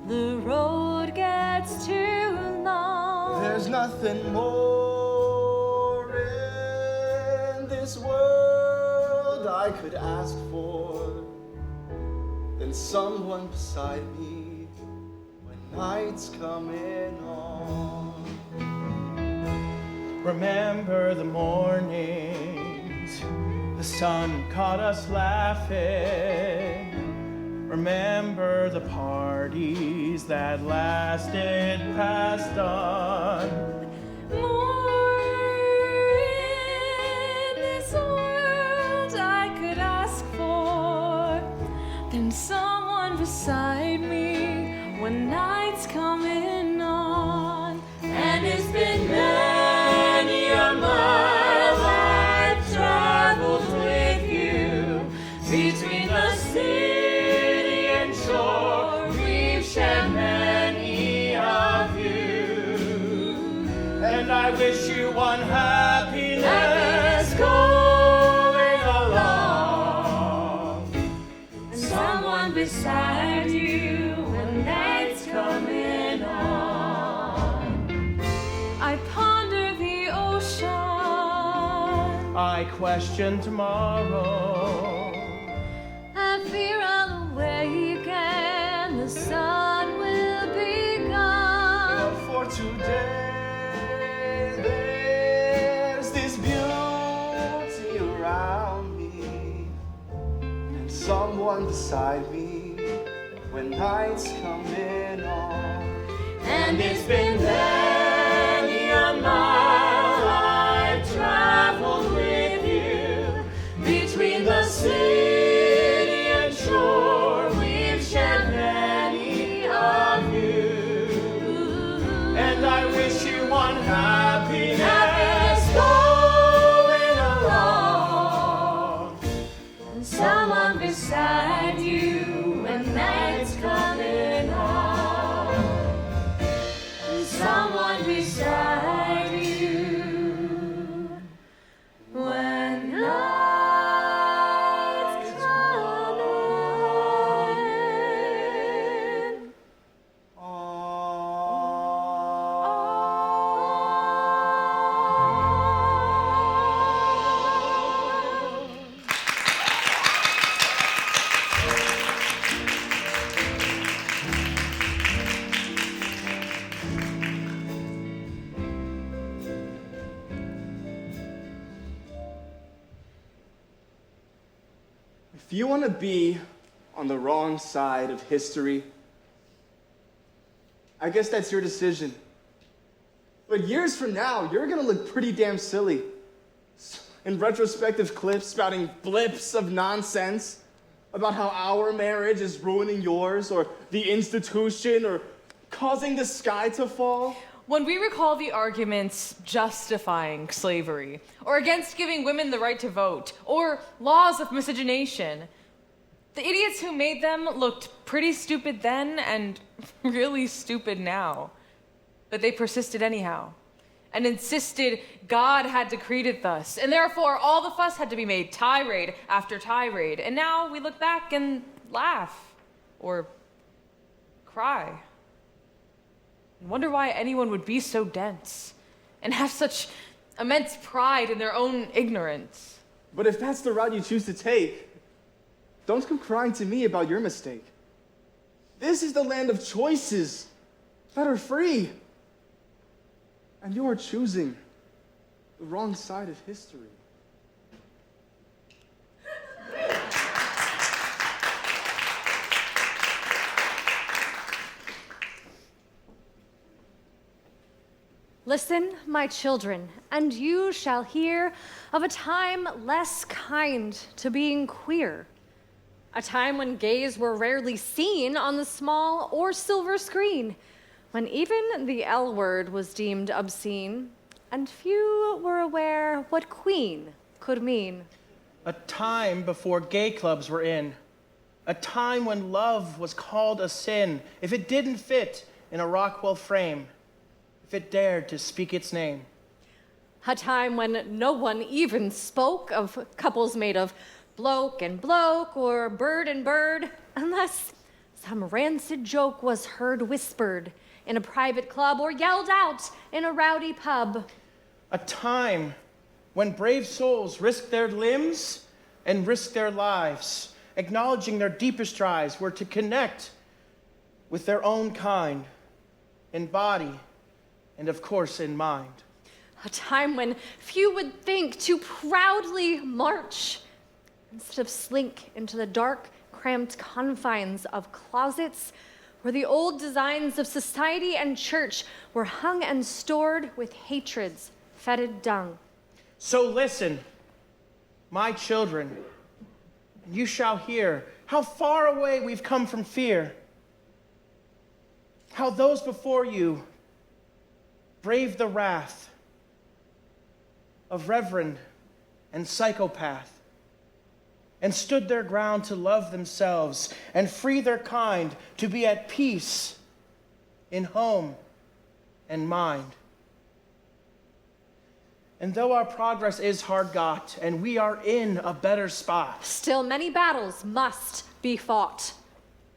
the road gets too long. There's nothing more in this world I could ask for than someone beside me when night's coming on. Remember the mornings, the sun caught us laughing. Remember the parties that lasted past dawn. More in this world I could ask for than someone beside me when night's coming on. And it's been many a mile I've traveled with you between the city and shore. We've shared many of you, And I wish you one happiness happiness going along. and someone beside you when night's coming on. I ponder the ocean, I question tomorrow. I fear I'll awake and the sun will be gone. But for today, there's this beauty around me, and someone beside me when nights come in on. And it's been many a mile I've traveled with you between the city and shore. We've shared many of you, and I wish you one happiness going along. Someone beside you when night's coming on. Someone beside you when night's coming on. If you want to be on the wrong side of history, I guess that's your decision. But years from now, you're gonna look pretty damn silly. In retrospective clips spouting blips of nonsense about how our marriage is ruining yours, or the institution, or causing the sky to fall. When we recall the arguments justifying slavery, or against giving women the right to vote, or laws of miscegenation, the idiots who made them looked pretty stupid then and really stupid now. But they persisted anyhow, and insisted God had decreed it thus, and therefore all the fuss had to be made, tirade after tirade. And now we look back and laugh, or cry. And wonder why anyone would be so dense and have such immense pride in their own ignorance. But if that's the route you choose to take, don't come crying to me about your mistake. This is the land of choices that are free. And you are choosing the wrong side of history. Listen, my children, and you shall hear of a time less kind to being queer. A time when gays were rarely seen on the small or silver screen, when even the L word was deemed obscene, and few were aware what queen could mean. A time before gay clubs were in. A time when love was called a sin if it didn't fit in a Rockwell frame, if it dared to speak its name. A time when no one even spoke of couples made of bloke and bloke or bird and bird, unless some rancid joke was heard whispered in a private club or yelled out in a rowdy pub. A time when brave souls risked their limbs and risked their lives, acknowledging their deepest drives were to connect with their own kind in body and, of course, in mind. A time when few would think to proudly march instead of slink into the dark, cramped confines of closets where the old designs of society and church were hung and stored with hatred's fetid dung. So listen, my children, and you shall hear how far away we've come from fear, how those before you braved the wrath of reverend and psychopath, and stood their ground to love themselves and free their kind to be at peace in home and mind. And though our progress is hard got and we are in a better spot, Still many battles must be fought.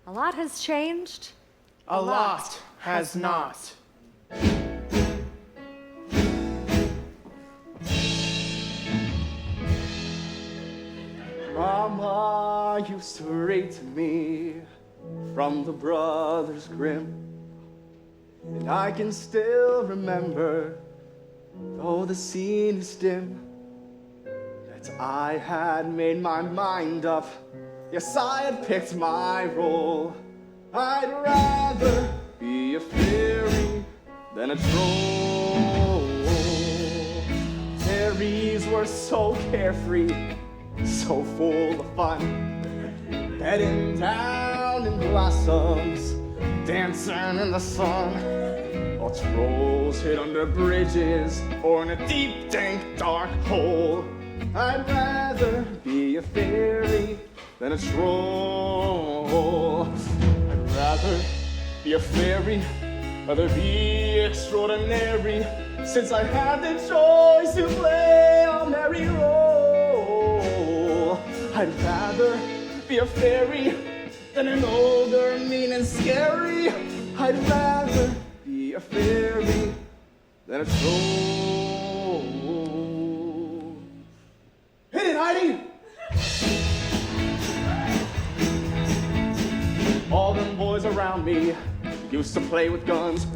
A lot has changed. a lot has not. Mama used to read to me from the Brothers Grimm, and I can still remember, though the scene is dim, that I had made my mind up. Yes, I had picked my role. I'd rather be a fairy than a troll. Fairies were so carefree, so full of fun, bedding down in blossoms, dancing in the sun. While trolls hid under bridges or in a deep, dank, dark hole. I'd rather be a fairy than a troll. I'd rather be a fairy, rather be extraordinary, since I had the choice to play a merry role. I'd rather be a fairy than an ogre, mean and scary. I'd rather be a fairy than a troll. Hit it, Heidi! All them boys around me used to play with guns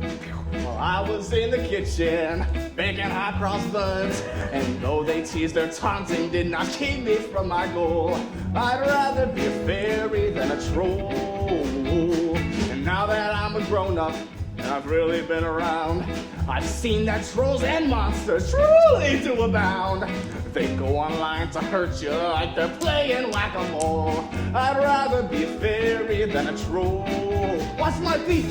while I was in the kitchen baking hot cross buns. And though they teased, their taunting did not keep me from my goal. I'd rather be a fairy than a troll. And now that I'm a grown-up and I've really been around, I've seen that trolls and monsters truly do abound. They go online to hurt you like they're playing whack-a-mole. I'd rather be a fairy than a troll. Watch my feet!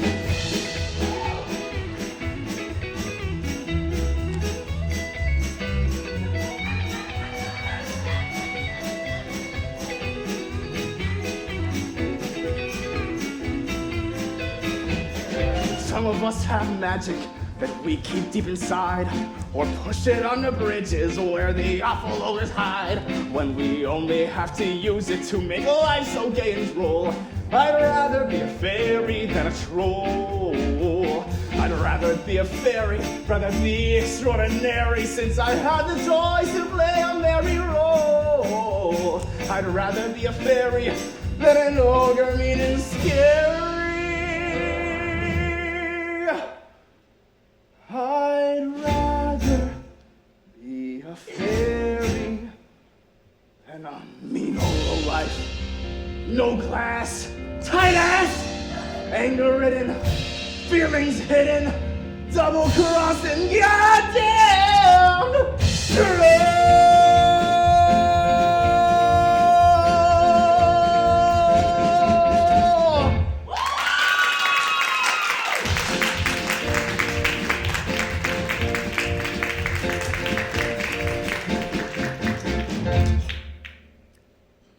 Some of us have magic that we keep deep inside, or push it under bridges where the awful ogres hide, when we only have to use it to make life so gay and droll. I'd rather be a fairy than a troll. I'd rather be a fairy, rather be extraordinary, since I had the choice to play a merry role. I'd rather be a fairy than an ogre, mean and scary. I'd rather be a fairy than a mean old life. No glass, tight ass, anger-ridden, feelings hidden, double-crossing, goddamn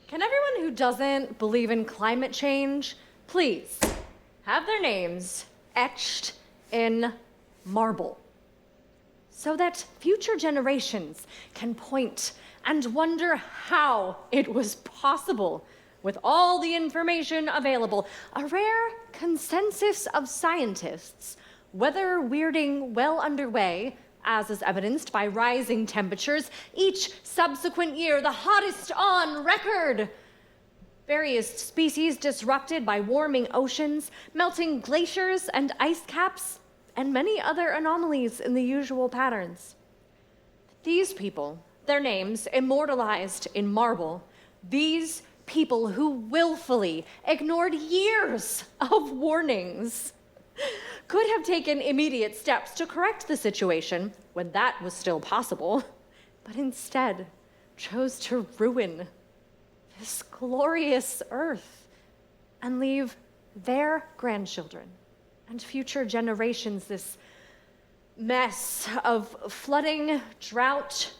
Can everyone who doesn't believe in climate change, please have their names etched in marble so that future generations can point and wonder how it was possible with all the information available. A rare consensus of scientists, weather weirding well underway, as is evidenced by rising temperatures each subsequent year, the hottest on record. Various species disrupted by warming oceans, melting glaciers and ice caps, and many other anomalies in the usual patterns. These people, their names immortalized in marble, these people who willfully ignored years of warnings, could have taken immediate steps to correct the situation when that was still possible, but instead chose to ruin this glorious earth and leave their grandchildren and future generations this mess of flooding, drought,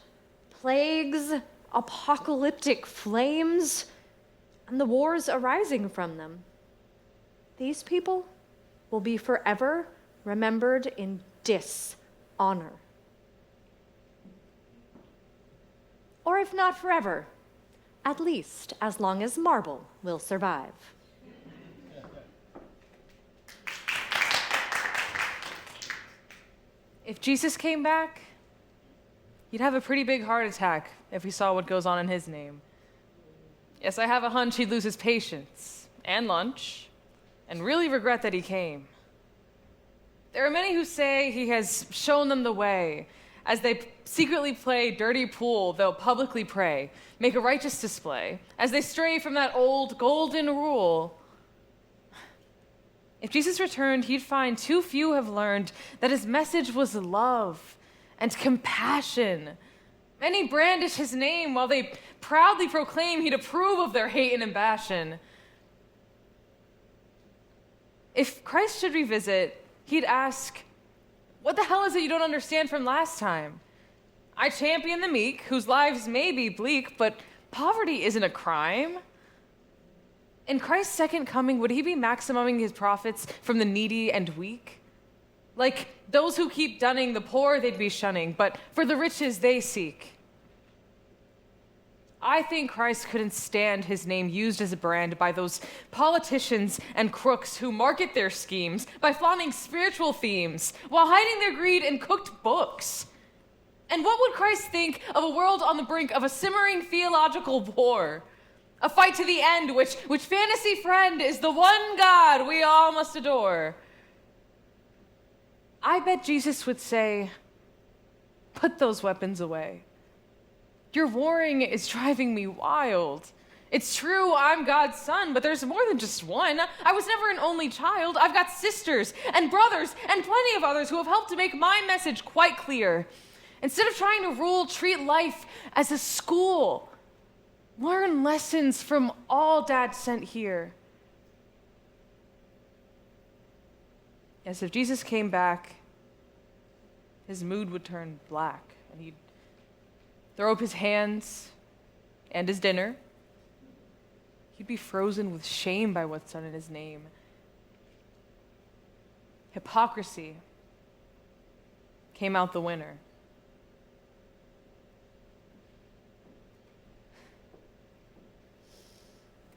plagues, apocalyptic flames, and the wars arising from them. These people will be forever remembered in dishonor. Or if not forever, at least as long as marble will survive. If Jesus came back, he'd have a pretty big heart attack if he saw what goes on in his name. Yes, I have a hunch he'd lose his patience and lunch and really regret that he came. There are many who say he has shown them the way. As they secretly play dirty pool, they'll publicly pray, make a righteous display. As they stray from that old golden rule, If Jesus returned, he'd find too few have learned that his message was love and compassion. Many brandish his name while they proudly proclaim he'd approve of their hate and ambassion. If Christ should revisit, he'd ask, "What the hell is it you don't understand from last time? I champion the meek, whose lives may be bleak, but poverty isn't a crime." In Christ's second coming, would he be maximizing his profits from the needy and weak? Like those who keep dunning the poor they'd be shunning, but for the riches they seek. I think Christ couldn't stand his name used as a brand by those politicians and crooks who market their schemes by flaunting spiritual themes while hiding their greed in cooked books. And what would Christ think of a world on the brink of a simmering theological war? A fight to the end, which fantasy friend is the one God we all must adore. I bet Jesus would say, "Put those weapons away. Your warring is driving me wild. It's true, I'm God's son, but there's more than just one. I was never an only child. I've got sisters and brothers and plenty of others who have helped to make my message quite clear. Instead of trying to rule, treat life as a school. Learn lessons from all Dad sent here." As if Jesus came back, his mood would turn black, and he'd throw up his hands and his dinner. He'd be frozen with shame by what's done in his name. Hypocrisy came out the winner.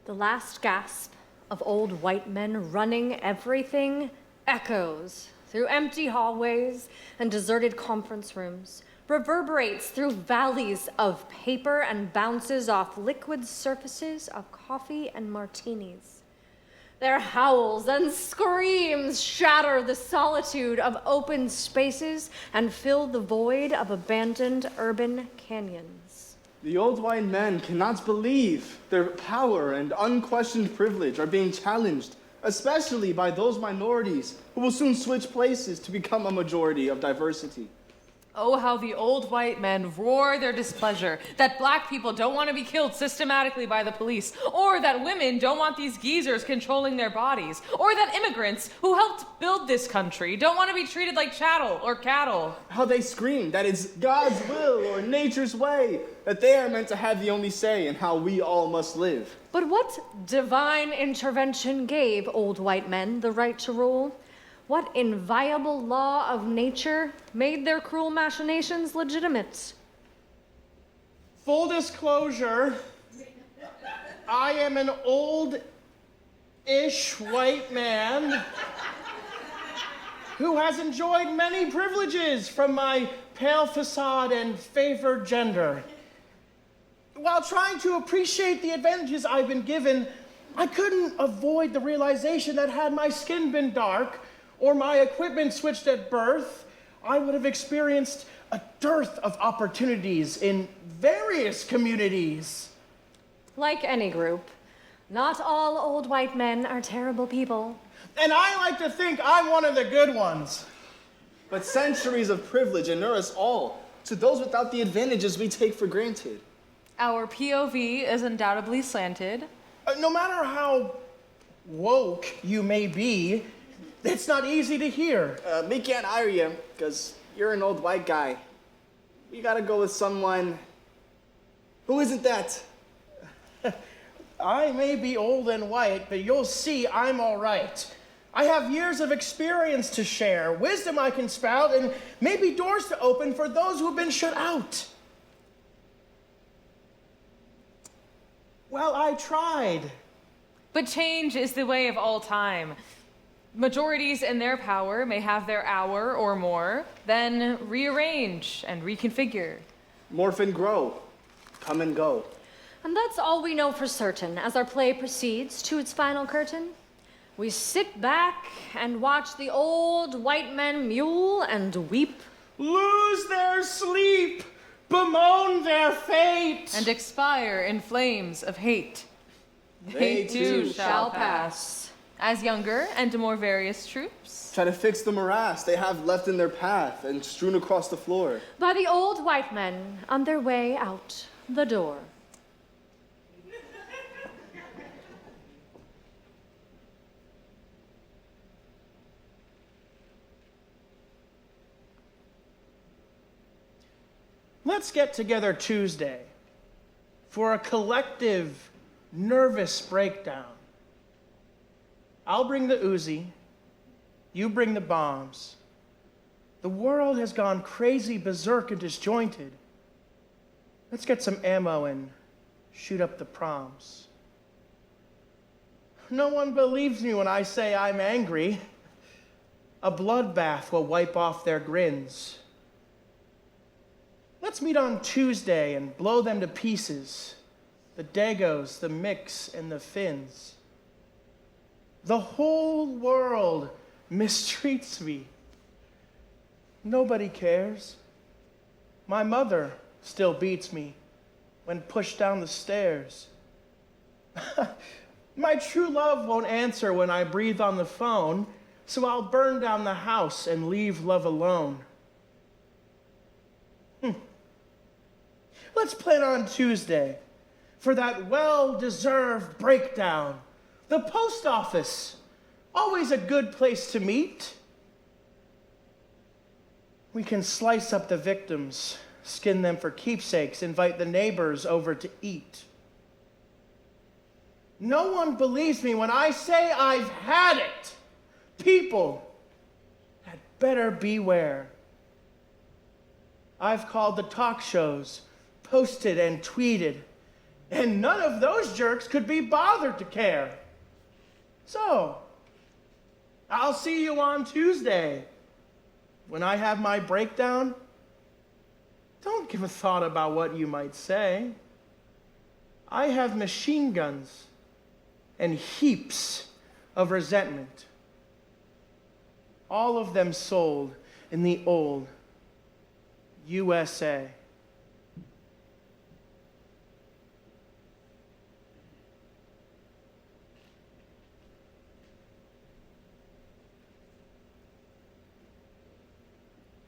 The last gasp of old white men running everything echoes through empty hallways and deserted conference rooms, reverberates through valleys of paper, and bounces off liquid surfaces of coffee and martinis. Their howls and screams shatter the solitude of open spaces and fill the void of abandoned urban canyons. The old white men cannot believe their power and unquestioned privilege are being challenged, especially by those minorities who will soon switch places to become a majority of diversity. Oh, how the old white men roar their displeasure that black people don't want to be killed systematically by the police, or that women don't want these geezers controlling their bodies, or that immigrants who helped build this country don't want to be treated like chattel or cattle. How they scream that it's God's will or nature's way, that they are meant to have the only say in how we all must live. But what divine intervention gave old white men the right to rule? What inviolable law of nature made their cruel machinations legitimate? Full disclosure, I am an old-ish white man who has enjoyed many privileges from my pale facade and favored gender. While trying to appreciate the advantages I've been given, I couldn't avoid the realization that had my skin been dark or my equipment switched at birth, I would have experienced a dearth of opportunities in various communities. Like any group, not all old white men are terrible people. And I like to think I'm one of the good ones. But centuries of privilege inure us all to those without the advantages we take for granted. Our POV is undoubtedly slanted. No matter how woke you may be, it's not easy to hear. Me can't hire you, because you're an old white guy. You gotta go with someone who isn't that. I may be old and white, but you'll see I'm all right. I have years of experience to share, wisdom I can spout, and maybe doors to open for those who have been shut out. Well, I tried. But change is the way of all time. Majorities in their power may have their hour or more, then rearrange and reconfigure. Morph and grow. Come and go. And that's all we know for certain as our play proceeds to its final curtain. We sit back and watch the old white men mule and weep. Lose their sleep, bemoan their fate. And expire in flames of hate. They too Shall pass. as younger and more various troops. Try to fix the morass they have left in their path and strewn across the floor. By the old white men on their way out the door. Let's get together Tuesday for a collective, nervous breakdown. I'll bring the Uzi, you bring the bombs. The world has gone crazy, berserk, and disjointed. Let's get some ammo and shoot up the proms. No one believes me when I say I'm angry. A bloodbath will wipe off their grins. Let's meet on Tuesday and blow them to pieces. The Dagos, the Mix, and the Finns. The whole world mistreats me. Nobody cares. My mother still beats me when pushed down the stairs. My true love won't answer when I breathe on the phone, so I'll burn down the house and leave love alone. Let's plan on Tuesday for that well-deserved breakdown. The post office, always a good place to meet. We can slice up the victims, skin them for keepsakes, invite the neighbors over to eat. No one believes me when I say I've had it. People had better beware. I've called the talk shows, posted and tweeted, and none of those jerks could be bothered to care. So, I'll see you on Tuesday. When I have my breakdown, don't give a thought about what you might say. I have machine guns and heaps of resentment. All of them sold in the old USA.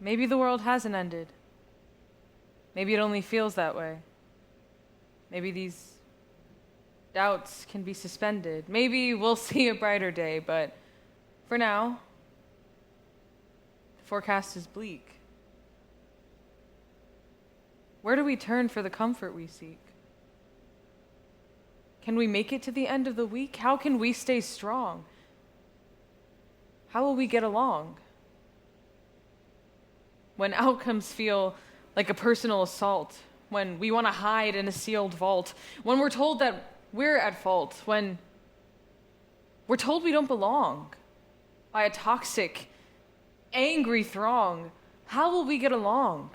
Maybe the world hasn't ended. Maybe it only feels that way. Maybe these doubts can be suspended. Maybe we'll see a brighter day, but for now, the forecast is bleak. Where do we turn for the comfort we seek? Can we make it to the end of the week? How can we stay strong? How will we get along? When outcomes feel like a personal assault, when we want to hide in a sealed vault, when we're told that we're at fault, when we're told we don't belong by a toxic, angry throng, how will we get along?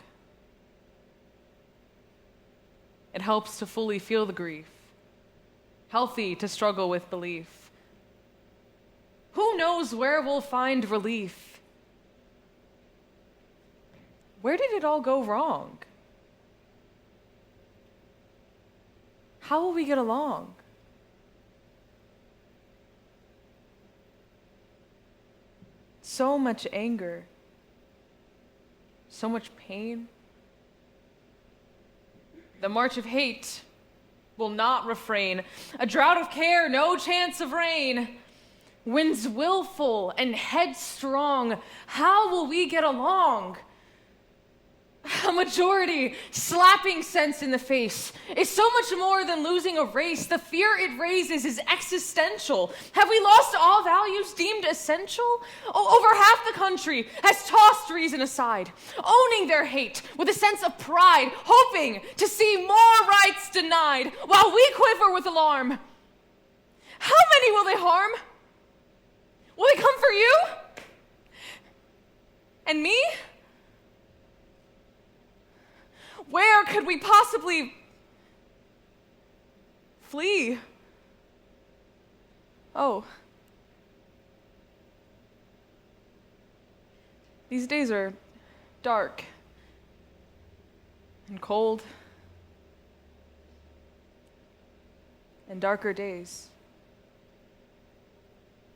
It helps to fully feel the grief, healthy to struggle with belief. Who knows where we'll find relief? Where did it all go wrong? How will we get along? So much anger, so much pain. The march of hate will not refrain. A drought of care, no chance of rain. Winds willful and headstrong, how will we get along? A majority slapping sense in the face is so much more than losing a race. The fear it raises is existential. Have we lost all values deemed essential? Over half the country has tossed reason aside, owning their hate with a sense of pride, hoping to see more rights denied, while we quiver with alarm. How many will they harm? Will they come for you? And me? Where could we possibly flee? Oh. These days are dark and cold and darker days.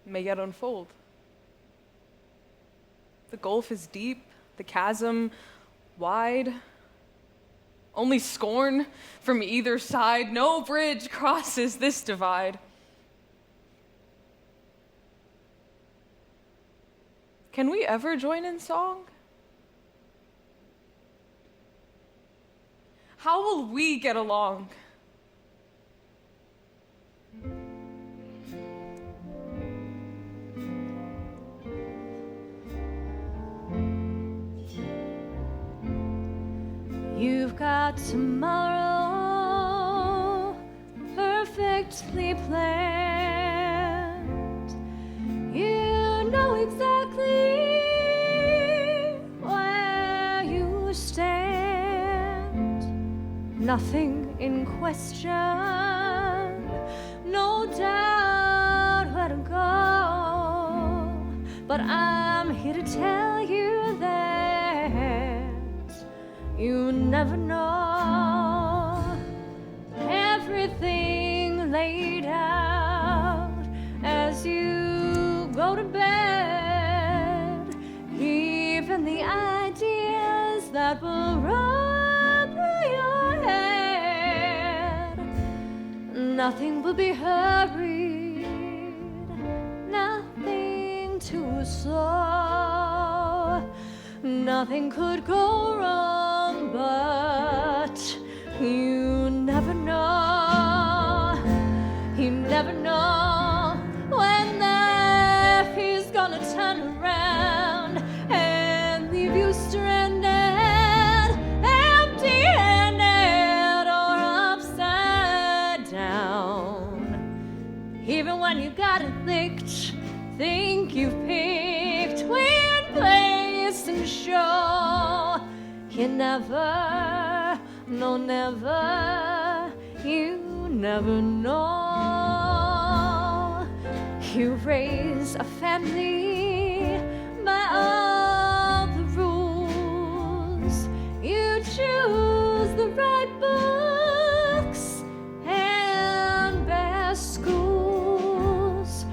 may yet unfold. The gulf is deep, the chasm wide. Only scorn from either side, no bridge crosses this divide. Can we ever join in song? How will we get along? You've got tomorrow perfectly planned. You know exactly where you stand. Nothing in question, no doubt where to go. But I'm here to tell you that you never know. Everything laid out as you go to bed, even the ideas that will run through your head. Nothing will be hurried, nothing too slow. Nothing could go wrong, but you never know. You never know when life is gonna turn around and leave you stranded, empty-handed or upside down. Even when you got it licked, think you've picked twin place and show. You never, no never, you never know. You raise a family by all the rules. You choose the right books and best schools.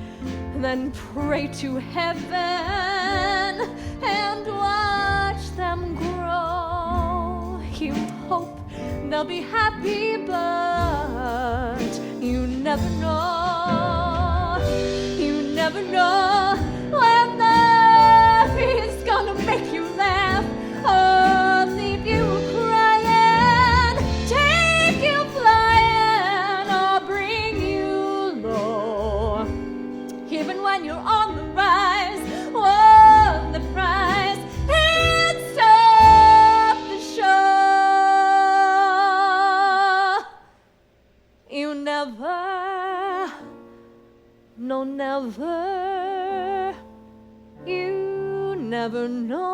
Then pray to heaven and watch them grow. You hope they'll be happy, but you never know. You never know when life is gonna make you laugh or leave you crying, take you flying or bring you low. Even when you're on the rise, won the prize, it's up the show. You never, no never, you never know.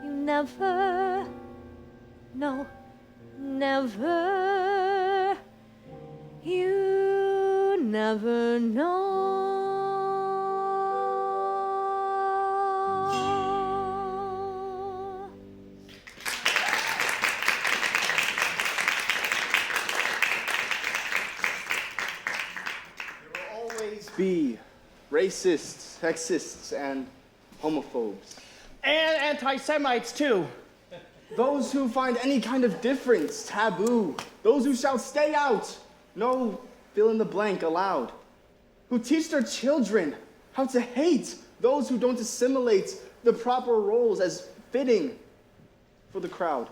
You never, no, never, you never know. There will always be racists, sexists, and homophobes. And anti-Semites, too. Those who find any kind of difference taboo. Those who shout, "Stay out!" No fill in the blank allowed. Who teach their children how to hate. Those who don't assimilate the proper roles as fitting for the crowd.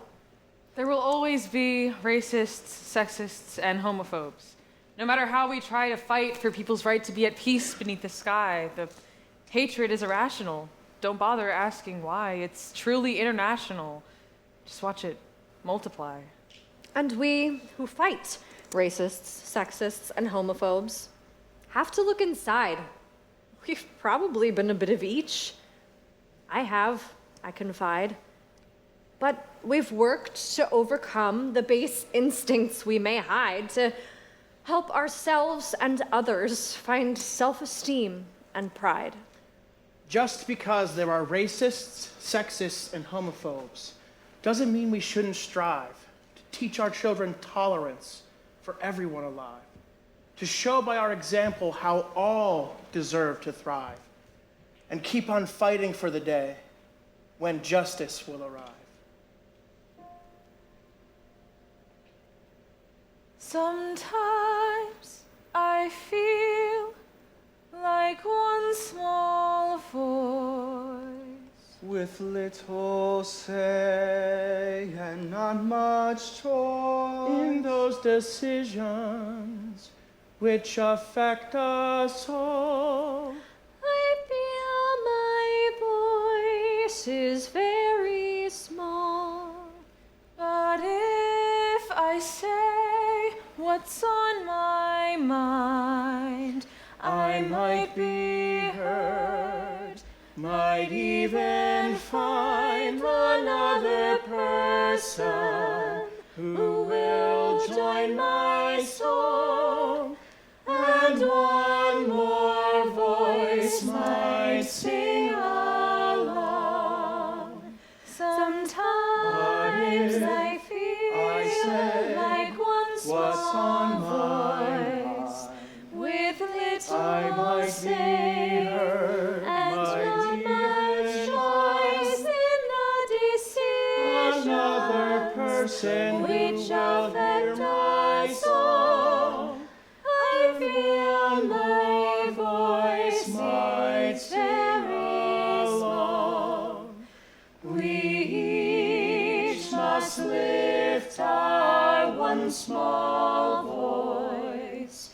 There will always be racists, sexists, and homophobes. No matter how we try to fight for people's right to be at peace beneath the sky, the hatred is irrational. Don't bother asking why. It's truly international. Just watch it multiply. And we who fight racists, sexists, and homophobes have to look inside. We've probably been a bit of each. I have, I confide. But we've worked to overcome the base instincts we may hide, to help ourselves and others find self-esteem and pride. Just because there are racists, sexists, and homophobes doesn't mean we shouldn't strive to teach our children tolerance for everyone alive, to show by our example how all deserve to thrive, and keep on fighting for the day when justice will arrive. Sometimes I feel like one small voice with little say and not much choice. In those decisions which affect us all, I feel my voice is very small. But if I say what's on my mind, I might be heard, might even find another person who will join my song, and one more voice might sing along. Sometimes I feel say, like one what's on small my voice with little I might be say heard, and might not much even choice in the decision another person who which will hear affect my us song. I feel my voice might is sing very along. small. We each must lift our one small voice,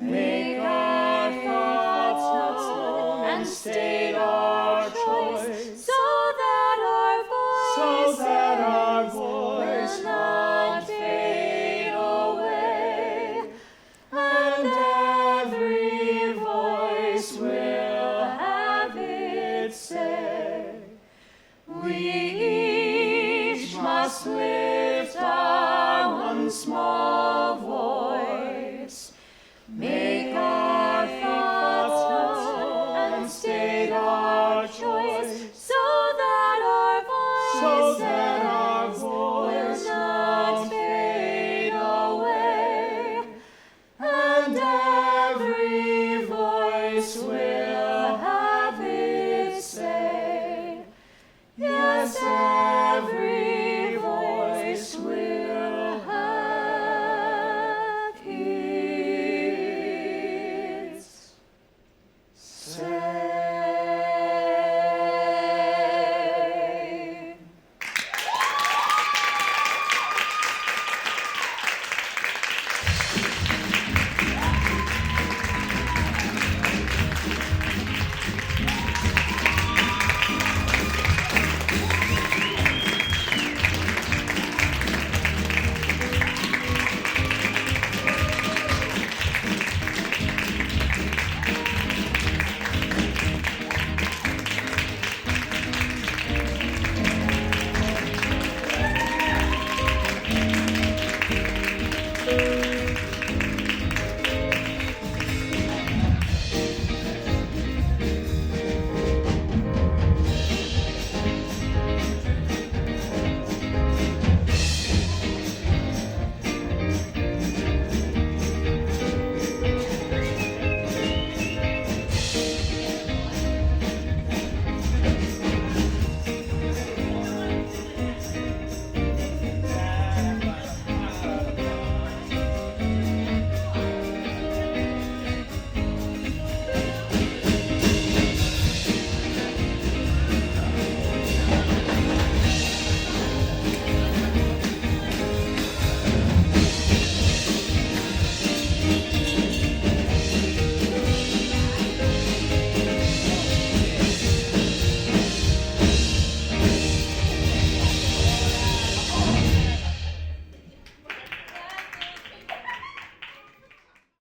make our thoughts known and state our choice, so that our voice will not fade away, and every voice will have its say. We each must live